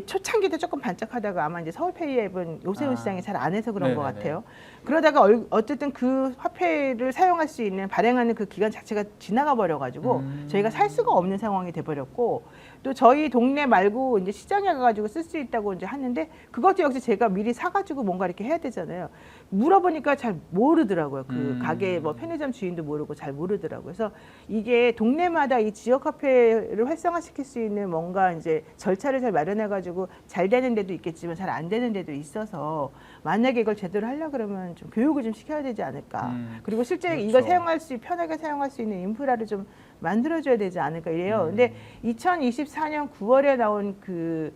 초창기 때 조금 반짝하다가 아마 이제 서울페이 앱은 오세훈 시장이 잘 안 해서 그런 것 같아요. 그러다가 어쨌든 그 화폐를 사용할 수 있는 발행하는 그 기간 자체가 지나가 버려가지고 저희가 살 수가 없는 상황이 돼버렸고 또 저희 동네 말고 이제 시장에 가가지고 쓸 수 있다고 이제 하는데 그것도 역시 제가 미리 사가지고 뭔가 이렇게 해야 되잖아요. 물어보니까 잘 모르더라고요. 그 가게 뭐 편의점 주인도 모르고 잘 모르더라고요. 그래서 이게 동네마다 이 지역 화폐를 활성화시킬 수 있는 뭔가 이제 절차를 잘 마련해가 해가지고 잘 되는 데도 있겠지만 잘 안 되는 데도 있어서 만약에 이걸 제대로 하려 그러면 좀 교육을 좀 시켜야 되지 않을까. 그리고 실제 그렇죠. 이걸 편하게 사용할 수 있는 인프라를 좀 만들어줘야 되지 않을까 이래요. 근데 2024년 9월에 나온 그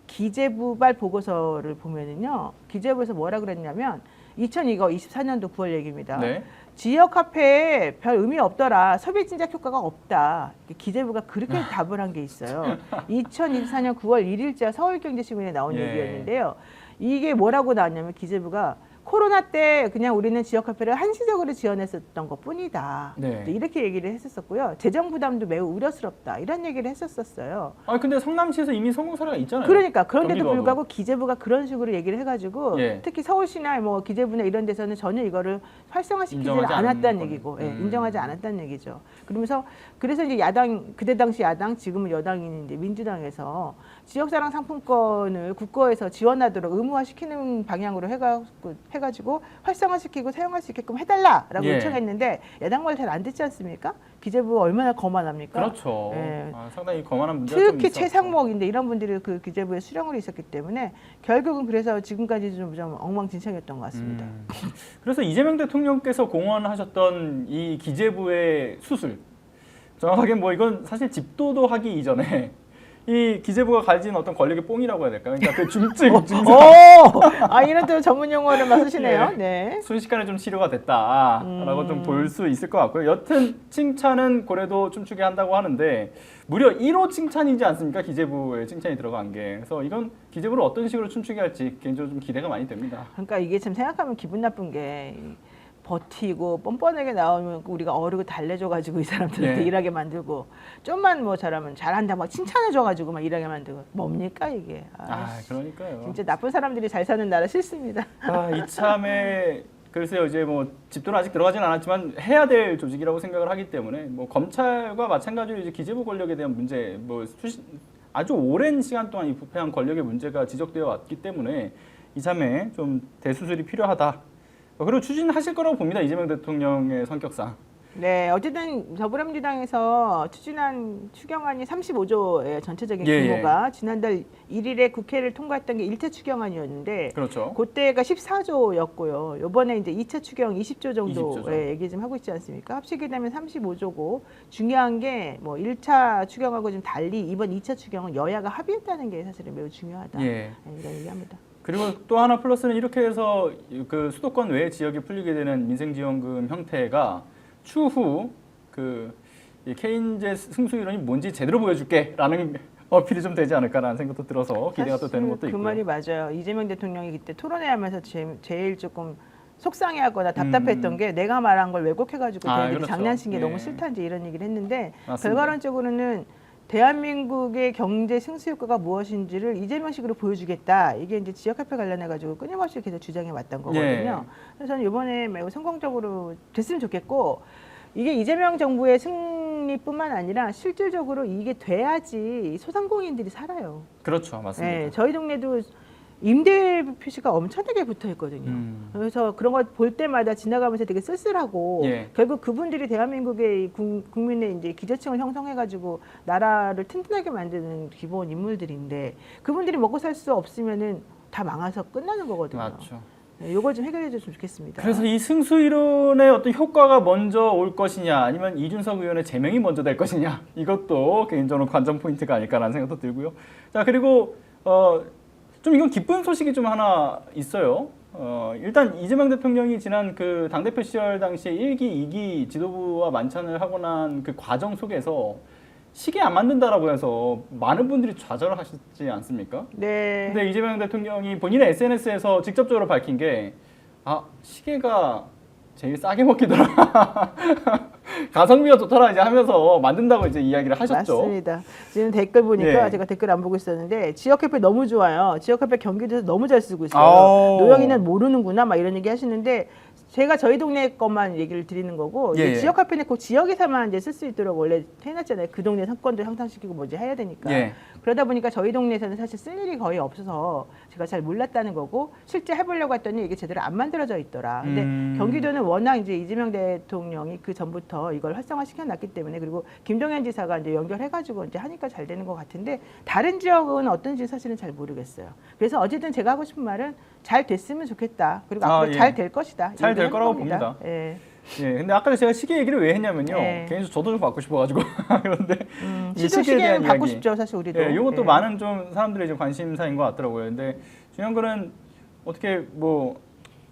기재부발 보고서를 보면은요, 기재부에서 뭐라 그랬냐면 2024년도 9월 얘기입니다. 네. 지역 화폐에 별 의미 없더라. 소비 진작 효과가 없다. 기재부가 그렇게 답을 한 게 있어요. 2024년 9월 1일자 서울경제신문에 나온 예. 얘기였는데요. 이게 뭐라고 나왔냐면 기재부가 코로나 때 그냥 우리는 지역 화폐를 한시적으로 지원했었던 것뿐이다. 네. 이렇게 얘기를 했었었고요. 재정 부담도 매우 우려스럽다. 이런 얘기를 했었었어요. 아 근데 성남시에서 이미 성공 사례가 있잖아요. 그러니까 그런데도 경기도하고. 불구하고 기재부가 그런 식으로 얘기를 해가지고 예. 특히 서울시나 뭐 기재부나 이런 데서는 전혀 이거를 활성화시키지 인정하지 않았다는 않는 얘기고, 건. 예, 인정하지 않았다는 얘기죠. 그래서 이제 야당 그때 당시 야당 지금은 여당인 이제 민주당에서 지역사랑 상품권을 국고에서 지원하도록 의무화시키는 방향으로 해가지고 활성화시키고 사용할 수 있게끔 해달라라고 예. 요청했는데 야당 말 잘 안 듣지 않습니까? 기재부 얼마나 거만합니까? 그렇죠. 예. 아, 상당히 거만한 문제가 좀 특히 있었고. 최상목인데 이런 분들이 그 기재부에 수령으로 있었기 때문에 결국은 그래서 지금까지 좀 엉망진창이었던 것 같습니다. 그래서 이재명 대통령께서 공언하셨던 이 기재부의 수술, 정확하게 뭐 이건 사실 집도도하기 이전에 이 기재부가 가진 어떤 권력의 뽕이라고 해야 될까요? 그러니까 그 중증, 증상 이런 또 전문 용어를 막 쓰시네요. 예. 네. 순식간에 좀 치료가 됐다라고 좀 볼 수 있을 것 같고요. 여튼 칭찬은 고래도 춤추게 한다고 하는데 무려 1호 칭찬이지 않습니까? 기재부에 칭찬이 들어간 게. 그래서 이건 기재부를 어떤 식으로 춤추게 할지 개인적으로 좀 기대가 많이 됩니다. 그러니까 이게 참 생각하면 기분 나쁜 게 버티고 뻔뻔하게 나오면 우리가 어르고 달래줘가지고 이 사람들한테 예. 일하게 만들고 좀만 뭐 잘하면 잘한다 막 칭찬해줘가지고 막 일하게 만들고 뭡니까 이게. 그러니까요. 진짜 나쁜 사람들이 잘 사는 나라 싫습니다. 이참에 글쎄요, 이제 뭐 집도는 아직 들어가진 않았지만 해야 될 조직이라고 생각을 하기 때문에 뭐 검찰과 마찬가지로 이제 기재부 권력에 대한 문제, 뭐 아주 오랜 시간 동안 이 부패한 권력의 문제가 지적되어 왔기 때문에 이참에 좀 대수술이 필요하다. 그리고 추진하실 거라고 봅니다. 이재명 대통령의 성격상. 네, 어쨌든 더불어민주당에서 추진한 추경안이 35조의 전체적인 예, 규모가 지난달 1일에 국회를 통과했던 게 1차 추경안이었는데 그렇죠. 그때가 14조였고요. 이번에 이제 2차 추경 20조 정도 20조. 얘기 좀 하고 있지 않습니까? 합치게 되면 35조고 중요한 게 뭐 1차 추경하고 좀 달리 이번 2차 추경은 여야가 합의했다는 게 사실은 매우 중요하다. 예. 이런 얘기합니다. 그리고 또 하나 플러스는 이렇게 해서 그 수도권 외 지역에 풀리게 되는 민생지원금 형태가 추후 이 케인제 승수이론이 뭔지 제대로 보여줄게라는 어필이 좀 되지 않을까라는 생각도 들어서 기대가 또 되는 것도 그 있고요. 말이 맞아요. 이재명 대통령이 그때 토론회하면서 제일 조금 속상해하거나 답답했던 게 내가 말한 걸 왜곡해가지고 걔네들이 그렇죠. 장난친 게 예. 너무 싫다는지 이런 얘기를 했는데 맞습니다. 결과론적으로는 대한민국의 경제 승수 효과가 무엇인지를 이재명식으로 보여주겠다. 이게 이제 지역화폐 관련해가지고 끊임없이 계속 주장해 왔던 거거든요. 예. 그래서 저는 이번에 매우 성공적으로 됐으면 좋겠고 이게 이재명 정부의 승리뿐만 아니라 실질적으로 이게 돼야지 소상공인들이 살아요. 그렇죠, 맞습니다. 네, 저희 동네도 임대 표시가 엄청나게 붙어 있거든요. 그래서 그런 걸 볼 때마다 지나가면서 되게 쓸쓸하고 예. 결국 그분들이 대한민국의 국민의 이제 기저층을 형성해가지고 나라를 튼튼하게 만드는 기본 인물들인데 그분들이 먹고 살 수 없으면은 다 망해서 끝나는 거거든요. 맞죠. 네, 이걸 좀 해결해 줬으면 좋겠습니다. 그래서 이 승수 이론의 어떤 효과가 먼저 올 것이냐 아니면 이준석 의원의 제명이 먼저 될 것이냐 이것도 개인적으로 관전 포인트가 아닐까라는 생각도 들고요. 자 그리고 좀 이건 기쁜 소식이 좀 하나 있어요. 일단 이재명 대통령이 지난 그 당대표 시절 당시에 1기, 2기 지도부와 만찬을 하고 난 그 과정 속에서 시계 안 만든다라고 해서 많은 분들이 좌절을 하시지 않습니까? 네. 근데 이재명 대통령이 본인의 SNS에서 직접적으로 밝힌 게 시계가 제일 싸게 먹히더라. 가성비가 좋더라 이제 하면서 만든다고 이제 이야기를 하셨죠. 맞습니다. 지금 댓글 보니까 예. 제가 댓글 안 보고 있었는데 지역협회 너무 좋아요. 지역협회 경기도에서 너무 잘 쓰고 있어요. 아오. 노영이는 모르는구나 막 이런 얘기 하시는데 제가 저희 동네 것만 얘기를 드리는 거고 예, 이제 예. 지역 화폐는 꼭 지역에서만 이제 쓸 수 있도록 원래 해놨잖아요. 그 동네 상권도 향상시키고 뭐지 해야 되니까. 예. 그러다 보니까 저희 동네에서는 사실 쓸 일이 거의 없어서 제가 잘 몰랐다는 거고 실제 해보려고 했더니 이게 제대로 안 만들어져 있더라. 근데 경기도는 워낙 이제 이재명 대통령이 그 전부터 이걸 활성화시켜 놨기 때문에 그리고 김동연 지사가 이제 연결해가지고 이제 하니까 잘 되는 것 같은데 다른 지역은 어떤지 사실은 잘 모르겠어요. 그래서 어쨌든 제가 하고 싶은 말은 잘 됐으면 좋겠다. 그리고 앞으로 예. 잘 될 것이다. 잘 될 얘기를 거라고 한 겁니다. 봅니다. 예. 예, 근데 아까 제가 시계 얘기를 왜 했냐면요. 네. 개인적으로 저도 좀 받고 싶어가지고 그런데 이 시도 시계에 대한 시계는 받고 이야기. 싶죠, 사실 우리도. 예, 이것도 예. 많은 좀 사람들의 이제 관심사인 것 같더라고요. 근데 중요한 거는 어떻게 뭐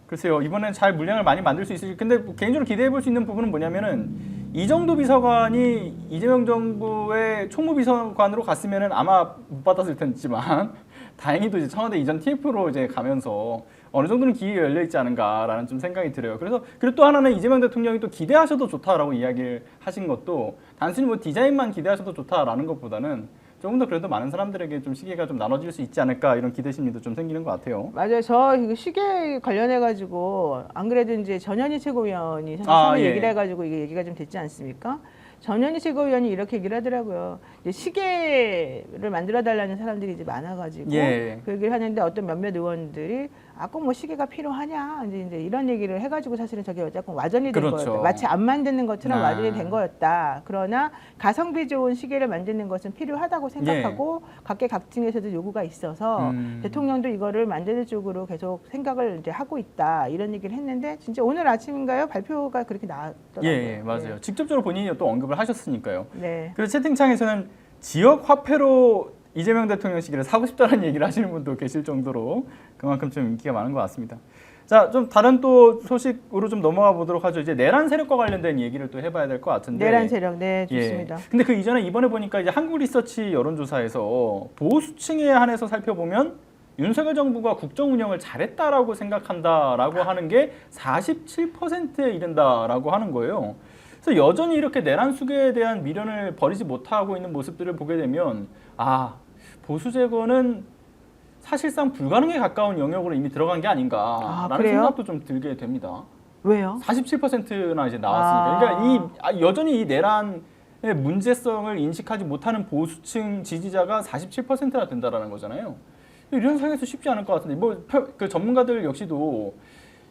글쎄요 이번엔 잘 물량을 많이 만들 수 있을지. 근데 뭐 개인적으로 기대해 볼 수 있는 부분은 뭐냐면은 이정도 비서관이 이재명 정부의 총무비서관으로 갔으면은 아마 못 받았을 텐지만 다행히도 이제 청와대 이전 TF로 이제 가면서 어느 정도는 길이 열려 있지 않은가라는 좀 생각이 들어요. 그래서 그리고 또 하나는 이재명 대통령이 또 기대하셔도 좋다라고 이야기를 하신 것도 단순히 뭐 디자인만 기대하셔도 좋다라는 것보다는 조금 더 그래도 많은 사람들에게 좀 시계가 좀 나눠질 수 있지 않을까 이런 기대 심리도 좀 생기는 것 같아요. 맞아요. 저 이거 시계 관련해 가지고 안 그래도 이제 전현희 최고위원이 사실 아, 처음에 예. 얘기를 해가지고 이게 얘기가 좀 됐지 않습니까? 전현희 최고위원이 이렇게 얘기를 하더라고요. 이제 시계를 만들어 달라는 사람들이 이제 많아가지고 예. 그 얘기를 하는데 어떤 몇몇 의원들이 아, 꼭 뭐 시계가 필요하냐 이제 이런 얘기를 해가지고 사실은 저게 조금 와전이 된 그렇죠. 거였다. 마치 안 만드는 것처럼 아. 와전이 된 거였다. 그러나 가성비 좋은 시계를 만드는 것은 필요하다고 생각하고 각계각층에서도 요구가 있어서 대통령도 이거를 만드는 쪽으로 계속 생각을 이제 하고 있다 이런 얘기를 했는데 진짜 오늘 아침인가요 발표가 그렇게 나왔더라고요. 예, 맞아요. 직접적으로 본인이 또 언급을 하셨으니까요. 네. 그래서 채팅창에서는 지역 화폐로 이재명 대통령 시기를 사고 싶다는 얘기를 하시는 분도 계실 정도로 그만큼 좀 인기가 많은 것 같습니다. 자, 좀 다른 또 소식으로 좀 넘어가 보도록 하죠. 이제 내란 세력과 관련된 얘기를 또 해봐야 될 것 같은데. 내란 세력, 네, 좋습니다. 예. 근데 그 이전에 이번에 보니까 이제 한국 리서치 여론조사에서 보수층에 한해서 살펴보면 윤석열 정부가 국정 운영을 잘했다라고 생각한다라고 하는 게 47%에 이른다라고 하는 거예요. 그래서 여전히 이렇게 내란 수계에 대한 미련을 버리지 못하고 있는 모습들을 보게 되면 아, 보수 제거는 사실상 불가능에 가까운 영역으로 이미 들어간 게 아닌가라는 그래요? 생각도 좀 들게 됩니다. 왜요? 47%나 이제 나왔으니까. 그러니까 여전히 이 내란의 문제성을 인식하지 못하는 보수층 지지자가 47%나 된다라는 거잖아요. 이런 상황에서 쉽지 않을 것 같은데 그 전문가들 역시도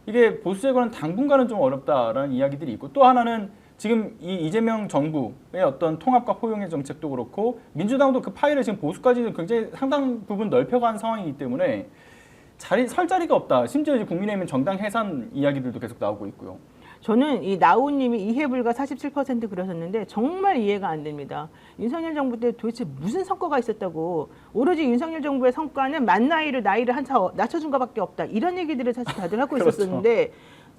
이게 보수 제거는 당분간은 좀 어렵다라는 이야기들이 있고 또 하나는 지금 이 이재명 정부의 어떤 통합과 포용의 정책도 그렇고 민주당도 그 파일을 지금 보수까지 굉장히 상당 부분 넓혀간 상황이기 때문에 설 자리가 없다. 심지어 이제 국민의힘은 정당 해산 이야기들도 계속 나오고 있고요. 저는 이 나우님이 이해 불가 47% 그러셨는데 정말 이해가 안 됩니다. 윤석열 정부 때 도대체 무슨 성과가 있었다고 오로지 윤석열 정부의 성과는 만 나이를 한차 낮춰준 것밖에 없다. 이런 얘기들을 사실 다들 하고 그렇죠. 있었는데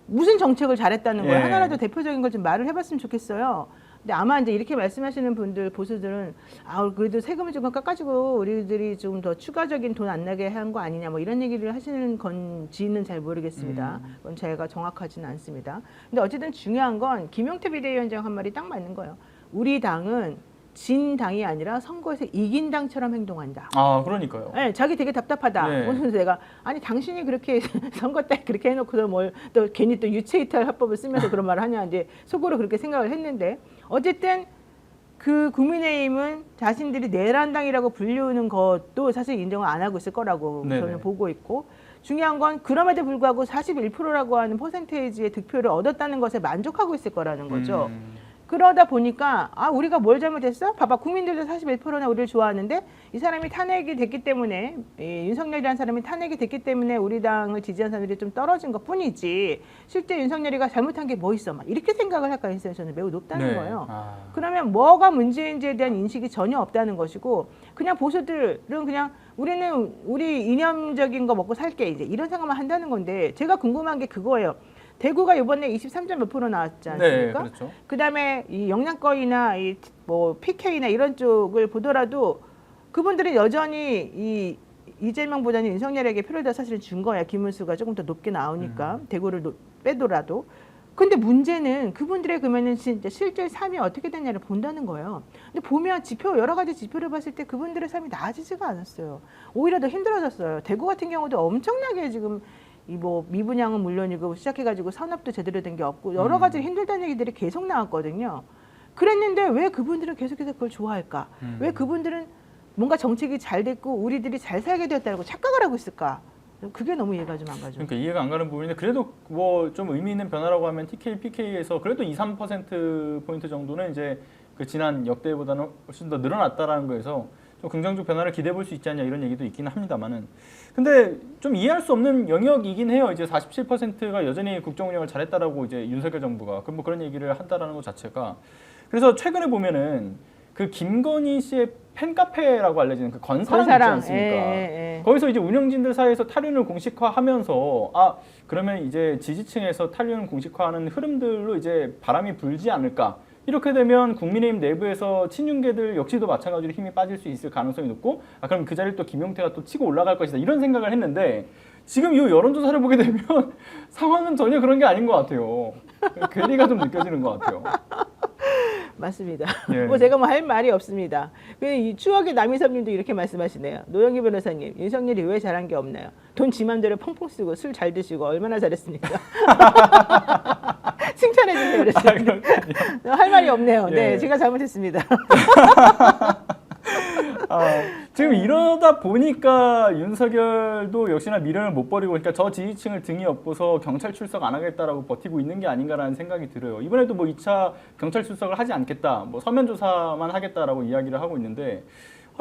무슨 정책을 잘했다는 거예요. 예. 하나라도 대표적인 걸 좀 말을 해봤으면 좋겠어요. 근데 아마 이제 이렇게 말씀하시는 분들 보수들은 아 그래도 세금을 좀 깎아주고 우리들이 좀 더 추가적인 돈 안 나게 한 거 아니냐 뭐 이런 얘기를 하시는 건지는 잘 모르겠습니다. 그건 제가 정확하지는 않습니다. 근데 어쨌든 중요한 건 김용태 비대위원장 한 말이 딱 맞는 거예요. 우리 당은 진 당이 아니라 선거에서 이긴 당처럼 행동한다. 아, 그러니까요. 네, 자기 되게 답답하다. 네. 그래서 내가 아니 당신이 그렇게 선거 때 그렇게 해놓고서 뭘 또 괜히 또 유체이탈 합법을 쓰면서 그런 말을 하냐 이제 속으로 그렇게 생각을 했는데 어쨌든 그 국민의힘은 자신들이 내란당이라고 불리우는 것도 사실 인정을 안 하고 있을 거라고 네네. 저는 보고 있고 중요한 건 그럼에도 불구하고 41%라고 하는 퍼센테이지의 득표를 얻었다는 것에 만족하고 있을 거라는 거죠. 그러다 보니까 아 우리가 뭘 잘못했어? 봐봐 국민들도 41%나 우리를 좋아하는데 이 사람이 탄핵이 됐기 때문에 윤석열이라는 사람이 탄핵이 됐기 때문에 우리 당을 지지한 사람들이 좀 떨어진 것뿐이지 실제 윤석열이가 잘못한 게 뭐 있어? 막 이렇게 생각을 할 가능성이 저는 매우 높다는 네. 거예요. 아. 그러면 뭐가 문제인지에 대한 인식이 전혀 없다는 것이고 그냥 보수들은 그냥 우리는 우리 이념적인 거 먹고 살게 이제 이런 생각만 한다는 건데 제가 궁금한 게 그거예요. 대구가 이번에 23점 몇 프로 나왔지 않습니까? 네, 그렇죠. 그다음에 이 영양권이나 이 뭐 PK나 이런 쪽을 보더라도 그분들은 여전히 이 이재명보다는 윤석열에게 표를 더 사실은 준 거야. 김문수가 조금 더 높게 나오니까 대구를 빼더라도. 근데 문제는 그분들의 그러면은 진짜 실제 삶이 어떻게 됐냐를 본다는 거예요. 근데 보면 여러 가지 지표를 봤을 때 그분들의 삶이 나아지지가 않았어요. 오히려 더 힘들어졌어요. 대구 같은 경우도 엄청나게 지금 이 뭐 미분양은 물론이고 시작해가지고 산업도 제대로 된 게 없고 여러 가지 힘들다는 얘기들이 계속 나왔거든요. 그랬는데 왜 그분들은 계속해서 그걸 좋아할까? 왜 그분들은 뭔가 정책이 잘 됐고 우리들이 잘 살게 되었다고 착각을 하고 있을까? 그게 너무 이해가 좀 안 가죠. 그러니까 이해가 안 가는 부분인데 그래도 뭐 좀 의미 있는 변화라고 하면 TK, PK에서 그래도 2~3% 정도는 이제 그 지난 역대보다는 훨씬 더 늘어났다라는 거에서 좀 긍정적 변화를 기대해 볼 수 있지 않냐 이런 얘기도 있긴 합니다만은 근데 좀 이해할 수 없는 영역이긴 해요. 이제 47%가 여전히 국정 운영을 잘했다라고 이제 윤석열 정부가 뭐 그런 얘기를 한다라는 것 자체가 그래서 최근에 보면은 그 김건희 씨의 팬카페라고 알려지는 그 건사랑 있지 않습니까? 예. 거기서 이제 운영진들 사이에서 탈윤을 공식화하면서 아 그러면 이제 지지층에서 탈윤을 공식화하는 흐름들로 이제 바람이 불지 않을까? 이렇게 되면 국민의힘 내부에서 친윤계들 역시도 마찬가지로 힘이 빠질 수 있을 가능성이 높고 아 그럼 그 자리를 또 김용태가 또 치고 올라갈 것이다 이런 생각을 했는데 지금 이 여론조사를 보게 되면 상황은 전혀 그런 게 아닌 것 같아요. 괴리가 좀 느껴지는 것 같아요. 맞습니다. 예. 뭐 제가 뭐 할 말이 없습니다. 이 추억의 남희섭님도 이렇게 말씀하시네요. 노영희 변호사님, 윤석열이 왜 잘한 게 없나요? 돈 지 맘대로 펑펑 쓰고 술 잘 드시고 얼마나 잘했습니까? 칭찬해 주세요. 그랬어요. 할 말이 없네요. 예. 네, 제가 잘못했습니다. 지금 이러다 보니까 윤석열도 역시나 미련을 못 버리고 그러니까 저 지지층을 등에 업고서 경찰 출석 안 하겠다라고 버티고 있는 게 아닌가라는 생각이 들어요. 이번에도 뭐 2차 경찰 출석을 하지 않겠다, 뭐 서면 조사만 하겠다라고 이야기를 하고 있는데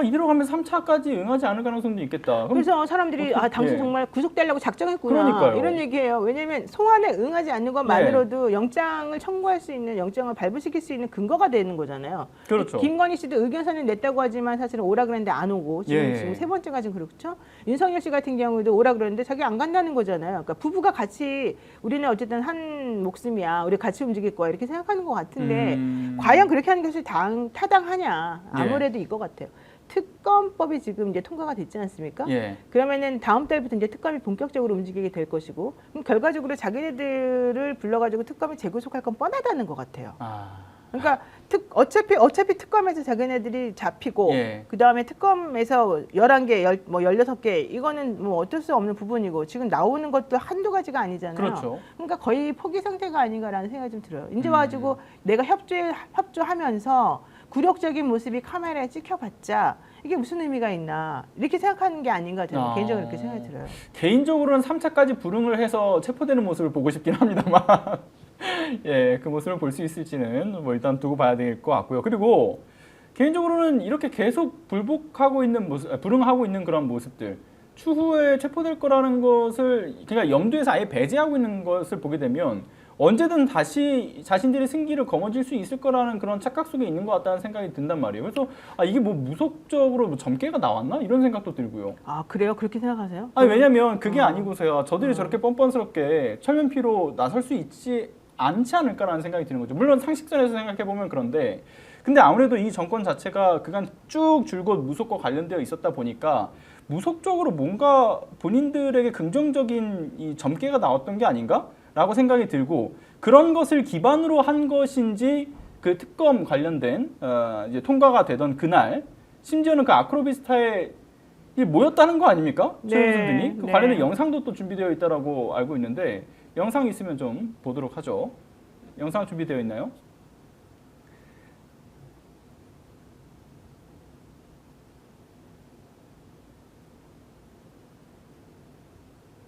이대로 가면 3차까지 응하지 않을 가능성도 있겠다. 그래서 사람들이 아 당신 예. 정말 구속되려고 작정했구나 그러니까요. 이런 얘기예요. 왜냐하면 소환에 응하지 않는 것만으로도 영장을 청구할 수 있는 영장을 발부시킬 수 있는 근거가 되는 거잖아요. 그렇죠. 김건희 씨도 의견서는 냈다고 하지만 사실은 오라 그랬는데 안 오고 지금, 예. 지금 세 번째가 지금 그렇죠. 윤석열 씨 같은 경우도 오라 그랬는데 자기 안 간다는 거잖아요. 그러니까 부부가 같이 우리는 어쨌든 한 목숨이야. 우리 같이 움직일 거야 이렇게 생각하는 것 같은데 과연 그렇게 하는 것이 타당하냐? 아무래도 이거 같아요. 특검법이 지금 이제 통과가 됐지 않습니까? 예. 그러면은 다음 달부터 이제 특검이 본격적으로 움직이게 될 것이고, 그럼 결과적으로 자기네들을 불러가지고 특검이 재구속할 건 뻔하다는 것 같아요. 그러니까 어차피 특검에서 자기네들이 잡히고, 예. 그 다음에 특검에서 11개, 뭐 16개, 이거는 뭐 어쩔 수 없는 부분이고, 지금 나오는 것도 한두 가지가 아니잖아요. 그렇죠. 그러니까 거의 포기 상태가 아닌가라는 생각이 좀 들어요. 이제 와가지고 내가 협조하면서 굴욕적인 모습이 카메라에 찍혀봤자 이게 무슨 의미가 있나 이렇게 생각하는 게 아닌가 저는 개인적으로 그렇게 생각이 들어요. 개인적으로는 3차까지 불응을 해서 체포되는 모습을 보고 싶긴 합니다만 예, 그 모습을 볼 수 있을지는 뭐 일단 두고 봐야 될 것 같고요. 그리고 개인적으로는 이렇게 계속 불복하고 있는 모습, 불응하고 있는 그런 모습들 추후에 체포될 거라는 것을 그러니까 염두에서 아예 배제하고 있는 것을 보게 되면 언제든 다시 자신들의 승기를 거머쥘 수 있을 거라는 그런 착각 속에 있는 것 같다는 생각이 든단 말이에요. 그래서 이게 뭐 무속적으로 뭐 점괘가 나왔나 이런 생각도 들고요. 아 그래요? 그렇게 생각하세요? 아니 왜냐면 그게 아니고서야 저들이 저렇게 뻔뻔스럽게 철면피로 나설 수 있지 않지 않을까라는 생각이 드는 거죠. 물론 상식선에서 생각해 보면 그런데 근데 아무래도 이 정권 자체가 그간 쭉 줄곧 무속과 관련되어 있었다 보니까 무속적으로 뭔가 본인들에게 긍정적인 이 점괘가 나왔던 게 아닌가? 라고 생각이 들고 그런 것을 기반으로 한 것인지 그 특검 관련된 이제 통과가 되던 그날 심지어는 그 아크로비스타에 모였다는 거 아닙니까? 최은순 등이 그 관련된 영상도 또 준비되어 있다라고 알고 있는데 영상 있으면 좀 보도록 하죠. 영상 준비되어 있나요?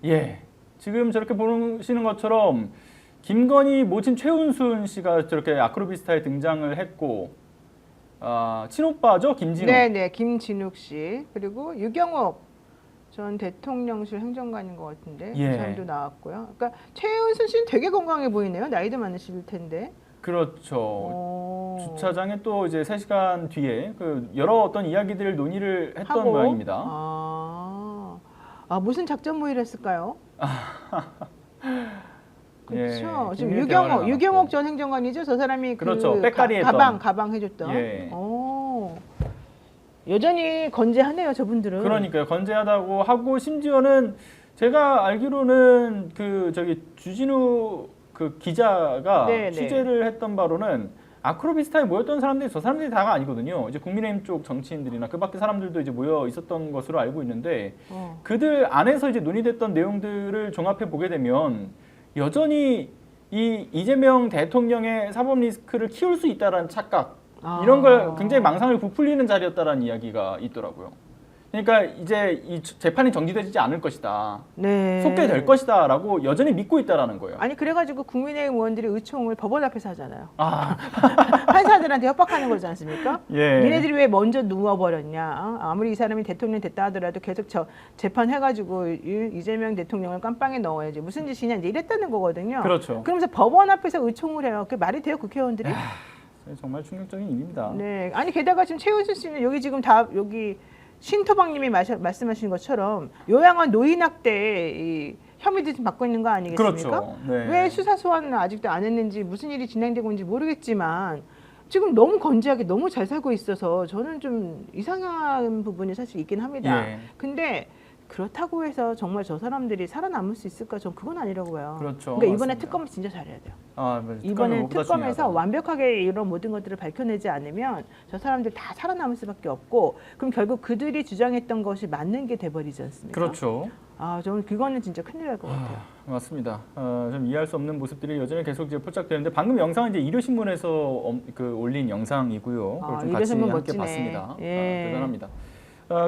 예. 지금 저렇게 보시는 것처럼 김건희 모친 최은순 씨가 저렇게 아크로비스타에 등장을 했고 친오빠죠 김진욱. 네네 김진욱 씨 그리고 유경옥 전 대통령실 행정관인 것 같은데 그 사람도 나왔고요. 그러니까 최은순 씨는 되게 건강해 보이네요. 나이도 많으실 텐데. 그렇죠. 주차장에 또 이제 3시간 뒤에 그 여러 어떤 이야기들을 논의를 했던 모양입니다. 무슨 작전 모의를 했을까요? 그렇죠. 예, 지금 유경옥 전 행정관이죠. 저 사람이 그렇죠. 그 백가리 가방 해줬던. 예. 여전히 건재하네요, 저분들은. 그러니까요. 건재하다고 하고 심지어는 제가 알기로는 그 저기 주진우 그 기자가 취재를 했던 바로는 아크로비스타에 모였던 사람들이 저 사람들이 다가 아니거든요. 이제 국민의힘 쪽 정치인들이나 그 밖에 사람들도 이제 모여 있었던 것으로 알고 있는데 그들 안에서 이제 논의됐던 내용들을 종합해 보게 되면 여전히 이 이재명 대통령의 사법 리스크를 키울 수 있다라는 착각 이런 걸 굉장히 망상을 부풀리는 자리였다라는 이야기가 있더라고요. 그러니까 이제 이 재판이 정지되지 않을 것이다. 네. 속게 될 것이다라고 여전히 믿고 있다라는 거예요. 아니 그래가지고 국민의힘 의원들이 의총을 법원 앞에서 하잖아요. 아, 판사들한테 협박하는 거지 않습니까? 예. 니네들이 왜 먼저 누워버렸냐? 어? 아무리 이 사람이 대통령 됐다 하더라도 계속 재판해가지고 이재명 대통령을 깜빵에 넣어야지. 무슨 짓이냐 이제 이랬다는 거거든요. 그렇죠. 그러면서 법원 앞에서 의총을 해요. 그게 말이 돼요, 국회의원들이? 정말 충격적인 일입니다. 네. 아니 게다가 지금 최은순 씨는 여기 지금 다 여기 신토박님이 말씀하신 것처럼 요양원 노인학대 이 혐의도 지금 받고 있는 거 아니겠습니까? 그렇죠. 네. 왜 수사 소환을 아직도 안 했는지 무슨 일이 진행되고 있는지 모르겠지만 지금 너무 건재하게 너무 잘 살고 있어서 저는 좀 이상한 부분이 사실 있긴 합니다. 예. 근데 그렇다고 해서 정말 저 사람들이 살아남을 수 있을까? 전 그건 아니라고 봐요. 그렇죠. 그러니까 이번에 맞습니다. 특검을 진짜 잘해야 돼요. 아, 이번에 무엇보다 특검에서 중요하다. 완벽하게 이런 모든 것들을 밝혀내지 않으면 저 사람들 다 살아남을 수밖에 없고 그럼 결국 그들이 주장했던 것이 맞는 게 돼버리지 않습니까? 그렇죠. 아, 저는 그거는 진짜 큰일 날 것 같아요. 맞습니다. 좀 이해할 수 없는 모습들이 여전히 계속 이제 포착되는데 방금 영상은 이제 일요신문에서 올린 영상이고요. 그걸 좀 같이 일요신문 함께 멋지네. 봤습니다. 예. 대단합니다.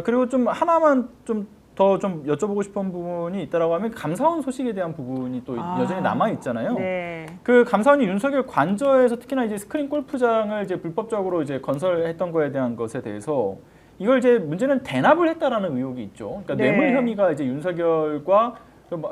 그리고 좀 하나만 좀 더 좀 여쭤보고 싶은 부분이 있다라고 하면 감사원 소식에 대한 부분이 또 여전히 남아 있잖아요. 네. 그 감사원이 윤석열 관저에서 특히나 이제 스크린 골프장을 이제 불법적으로 이제 건설했던 거에 대한 것에 대해서 이걸 이제 문제는 대납을 했다라는 의혹이 있죠. 그러니까 네. 뇌물 혐의가 이제 윤석열과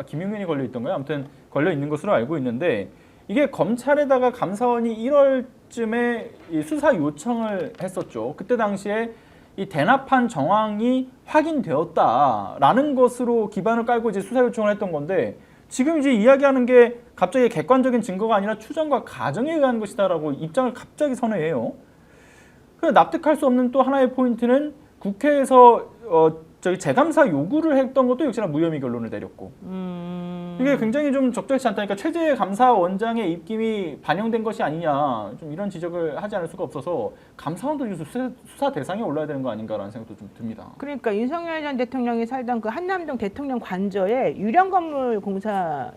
김용현이 걸려 있던가요? 아무튼 걸려 있는 것으로 알고 있는데 이게 검찰에다가 감사원이 1월쯤에 이 수사 요청을 했었죠. 그때 당시에 이 대납한 정황이 확인되었다라는 것으로 기반을 깔고 이제 수사 요청을 했던 건데 지금 이제 이야기하는 게 갑자기 객관적인 증거가 아니라 추정과 가정에 의한 것이다라고 입장을 갑자기 선회해요. 납득할 수 없는 또 하나의 포인트는 국회에서 재감사 요구를 했던 것도 역시나 무혐의 결론을 내렸고 이게 굉장히 좀 적절치 않다니까 최재 감사원장의 입김이 반영된 것이 아니냐 좀 이런 지적을 하지 않을 수가 없어서 감사원도 수사 대상에 올라야 되는 거 아닌가라는 생각도 좀 듭니다. 그러니까 윤석열 전 대통령이 살던 그 한남동 대통령 관저에 유령 건물 공사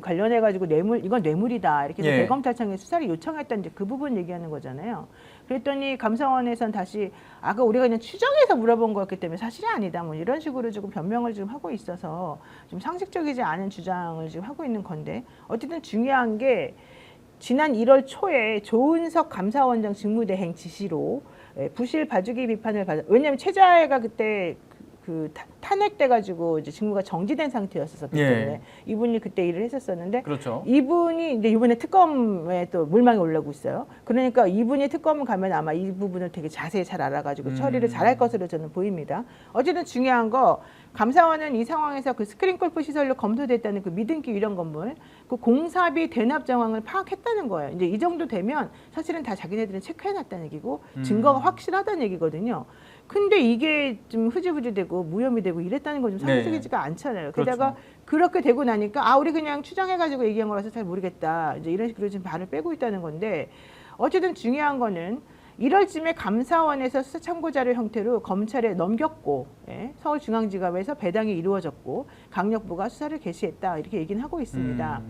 관련해 가지고 이건 뇌물이다 이렇게 해서 예. 대검찰청에 수사를 요청했던 이제 그 부분 얘기하는 거잖아요. 그랬더니 감사원에선 다시 아까 우리가 그냥 추정해서 물어본 거였기 때문에 사실이 아니다 뭐 이런 식으로 지금 변명을 지금 하고 있어서 좀 상식적이지 않은 주장을 지금 하고 있는 건데 어쨌든 중요한 게 지난 1월 초에 조은석 감사원장 직무대행 지시로 부실 봐주기 비판을 왜냐하면 최자해가 그때 탄핵돼 가지고 이제 직무가 정지된 상태였었기 예. 때문에 이분이 그때 일을 했었었는데 그렇죠. 이분이 이제 이번에 특검에 또 물망이 올라오고 있어요. 그러니까 이분이 특검을 가면 아마 이 부분을 되게 자세히 잘 알아가지고 처리를 잘할 것으로 저는 보입니다. 어쨌든 중요한 거 감사원은 이 상황에서 그 스크린 골프 시설로 검토됐다는 그 미등기 유령 건물 그 공사비 대납 정황을 파악했다는 거예요. 이제 이 정도 되면 사실은 다 자기네들은 체크해놨다는 얘기고 증거가 확실하다는 얘기거든요. 근데 이게 좀 흐지부지되고 무혐의 되고 이랬다는 건 좀 상식이지가 않잖아요. 게다가 그렇죠. 그렇게 되고 나니까 우리 그냥 추정해가지고 얘기한 거라서 잘 모르겠다. 이제 이런 식으로 지금 발을 빼고 있다는 건데 어쨌든 중요한 거는 1월쯤에 감사원에서 수사 참고자료 형태로 검찰에 넘겼고 서울중앙지검에서 배당이 이루어졌고 강력부가 수사를 개시했다 이렇게 얘기는 하고 있습니다.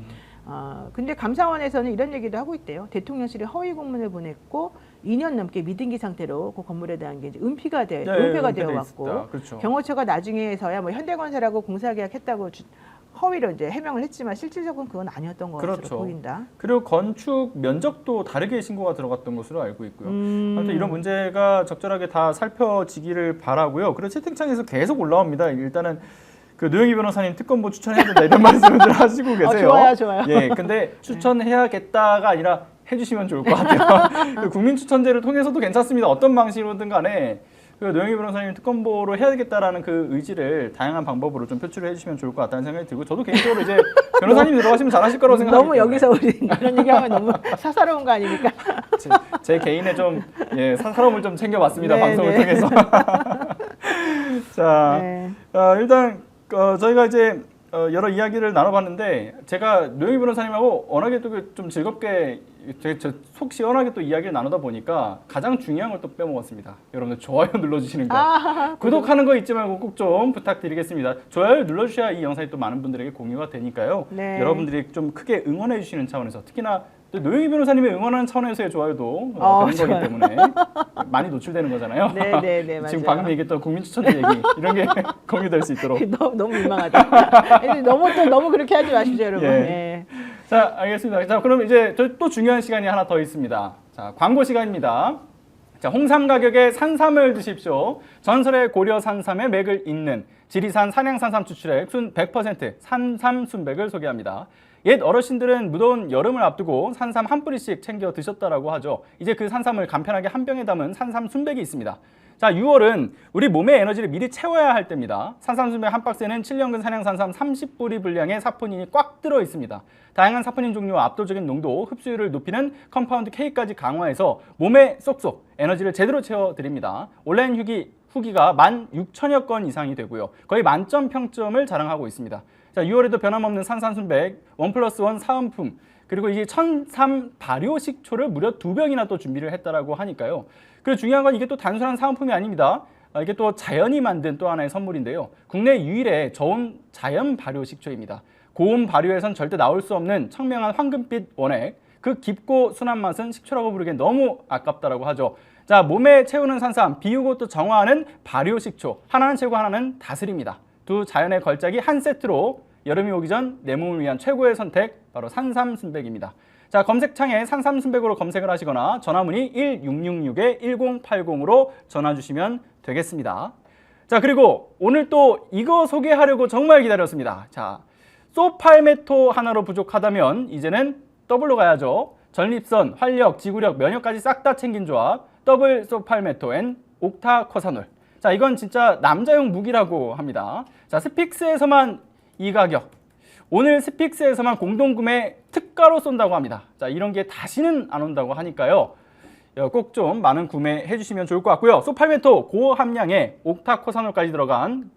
근데 감사원에서는 이런 얘기도 하고 있대요. 대통령실에 허위 공문을 보냈고 2년 넘게 미등기 상태로 그 건물에 대한 게 이제 은폐가 되어 왔고 그렇죠. 경호처가 나중에서야 뭐 현대건설하고 공사계약했다고 허위로 이제 해명을 했지만 실질적으로 그건 아니었던 것으로 그렇죠. 보인다. 그리고 건축 면적도 다르게 신고가 들어갔던 것으로 알고 있고요. 아무튼 이런 문제가 적절하게 다 살펴지기를 바라고요. 그리고 채팅창에서 계속 올라옵니다. 일단은 그 노영희 변호사님 특검보 추천해야 된다 이런 말씀을 하시고 계세요. 좋아요. 예, 근데 추천해야겠다가 아니라 해주시면 좋을 것 같아요. 그 국민 추천제를 통해서도 괜찮습니다. 어떤 방식으로든 간에 그 노영희 변호사님 특검보로 해야겠다라는 그 의지를 다양한 방법으로 좀 표출을 해주시면 좋을 것 같다는 생각이 들고 저도 개인적으로 이제 변호사님이 들어가시면 잘하실 거라고 생각합니다. 너무 여기서 우리 이런 얘기하면 너무 사사로운 거 아닙니까? 제 개인의 좀 사사로움을 좀 챙겨봤습니다. 방송을 통해서. 자, 일단 저희가 이제 여러 이야기를 나눠봤는데 제가 노영희 변호사님하고 워낙에 또 좀 즐겁게 속 시원하게 또 이야기를 나누다 보니까 가장 중요한 걸 또 빼먹었습니다. 여러분들 좋아요 눌러주시는 거. 구독하는 거 잊지 말고 꼭 좀 부탁드리겠습니다. 좋아요를 눌러주셔야 이 영상이 또 많은 분들에게 공유가 되니까요. 네. 여러분들이 좀 크게 응원해 주시는 차원에서 특히나 또 노영희 변호사님의 응원하는 차원에서의 좋아요도 되는 거기 때문에 많이 노출되는 거잖아요. 네네네 맞아요. 지금 방금 얘기했던 국민 추천제 얘기 이런 게 공유될 수 있도록. 너무 민망하다. 너무 그렇게 하지 마십시오, 여러분. 예. 네. 자, 알겠습니다. 자, 그럼 이제 또 중요한 시간이 하나 더 있습니다. 자, 광고 시간입니다. 자, 홍삼 가격에 산삼을 드십시오. 전설의 고려 산삼의 맥을 잇는 지리산 산양산삼 추출액 순 100% 산삼 순백을 소개합니다. 옛 어르신들은 무더운 여름을 앞두고 산삼 한 뿌리씩 챙겨 드셨다라고 하죠. 이제 그 산삼을 간편하게 한 병에 담은 산삼 순백이 있습니다. 자, 6월은 우리 몸의 에너지를 미리 채워야 할 때입니다. 산삼 순백 한 박스에는 7년근 산양산삼 30뿌리 분량의 사포닌이 꽉 들어 있습니다. 다양한 사포닌 종류와 압도적인 농도, 흡수율을 높이는 컴파운드 K까지 강화해서 몸에 쏙쏙 에너지를 제대로 채워드립니다. 온라인 후기가 16,000여 건 이상이 되고요. 거의 만점 평점을 자랑하고 있습니다. 자, 6월에도 변함없는 산삼순백, 1+1 사은품, 그리고 이게 천삼 발효 식초를 무려 2병이나 또 준비를 했다라고 하니까요. 그리고 중요한 건 이게 또 단순한 사은품이 아닙니다. 이게 또 자연이 만든 또 하나의 선물인데요. 국내 유일의 저온 자연 발효 식초입니다. 고온 발효에선 절대 나올 수 없는 청명한 황금빛 원액, 그 깊고 순한 맛은 식초라고 부르기엔 너무 아깝다라고 하죠. 자, 몸에 채우는 산삼, 비우고 또 정화하는 발효 식초, 하나는 채우고 하나는 다스립니다. 두 자연의 걸작이 한 세트로 여름이 오기 전 내 몸을 위한 최고의 선택, 바로 산삼순백입니다. 자, 검색창에 산삼순백으로 검색을 하시거나 전화문의 1666-1080으로 전화 주시면 되겠습니다. 자, 그리고 오늘 또 이거 소개하려고 정말 기다렸습니다. 자, 소팔메토 하나로 부족하다면 이제는 더블로 가야죠. 전립선, 활력, 지구력, 면역까지 싹 다 챙긴 조합, 더블 소팔메토 앤 옥타코사놀. 자, 이건 진짜 남자용 무기라고 합니다. 자, 스픽스에서만 이 가격, 오늘 스픽스에서만 공동구매 특가로 쏜다고 합니다. 자, 이런 게 다시는 안 온다고 하니까요. 꼭 좀 많은 구매해 주시면 좋을 것 같고요. 소팔메토 고함량의 옥타코사놀까지 들어간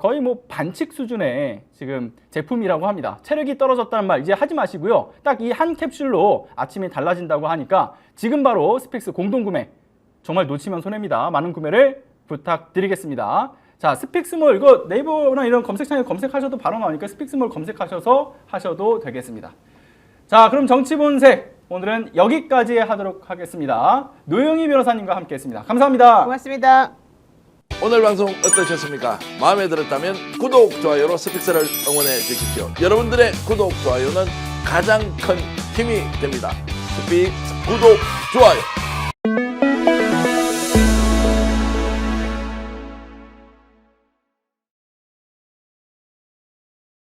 거의 뭐 반칙 수준의 지금 제품이라고 합니다. 체력이 떨어졌다는 말 이제 하지 마시고요. 딱 이 한 캡슐로 아침이 달라진다고 하니까 지금 바로 스픽스 공동구매 정말 놓치면 손해입니다. 많은 구매를 부탁드리겠습니다. 자, 스픽스몰 이거 네이버나 이런 검색창에 검색하셔도 바로 나오니까 스픽스몰 검색하셔서 하셔도 되겠습니다. 자, 그럼 정치본색 오늘은 여기까지 하도록 하겠습니다. 노영희 변호사님과 함께 했습니다. 감사합니다. 고맙습니다. 오늘 방송 어떠셨습니까? 마음에 들었다면 구독, 좋아요로 스픽스를 응원해 주십시오. 여러분들의 구독, 좋아요는 가장 큰 힘이 됩니다. 스픽스 구독, 좋아요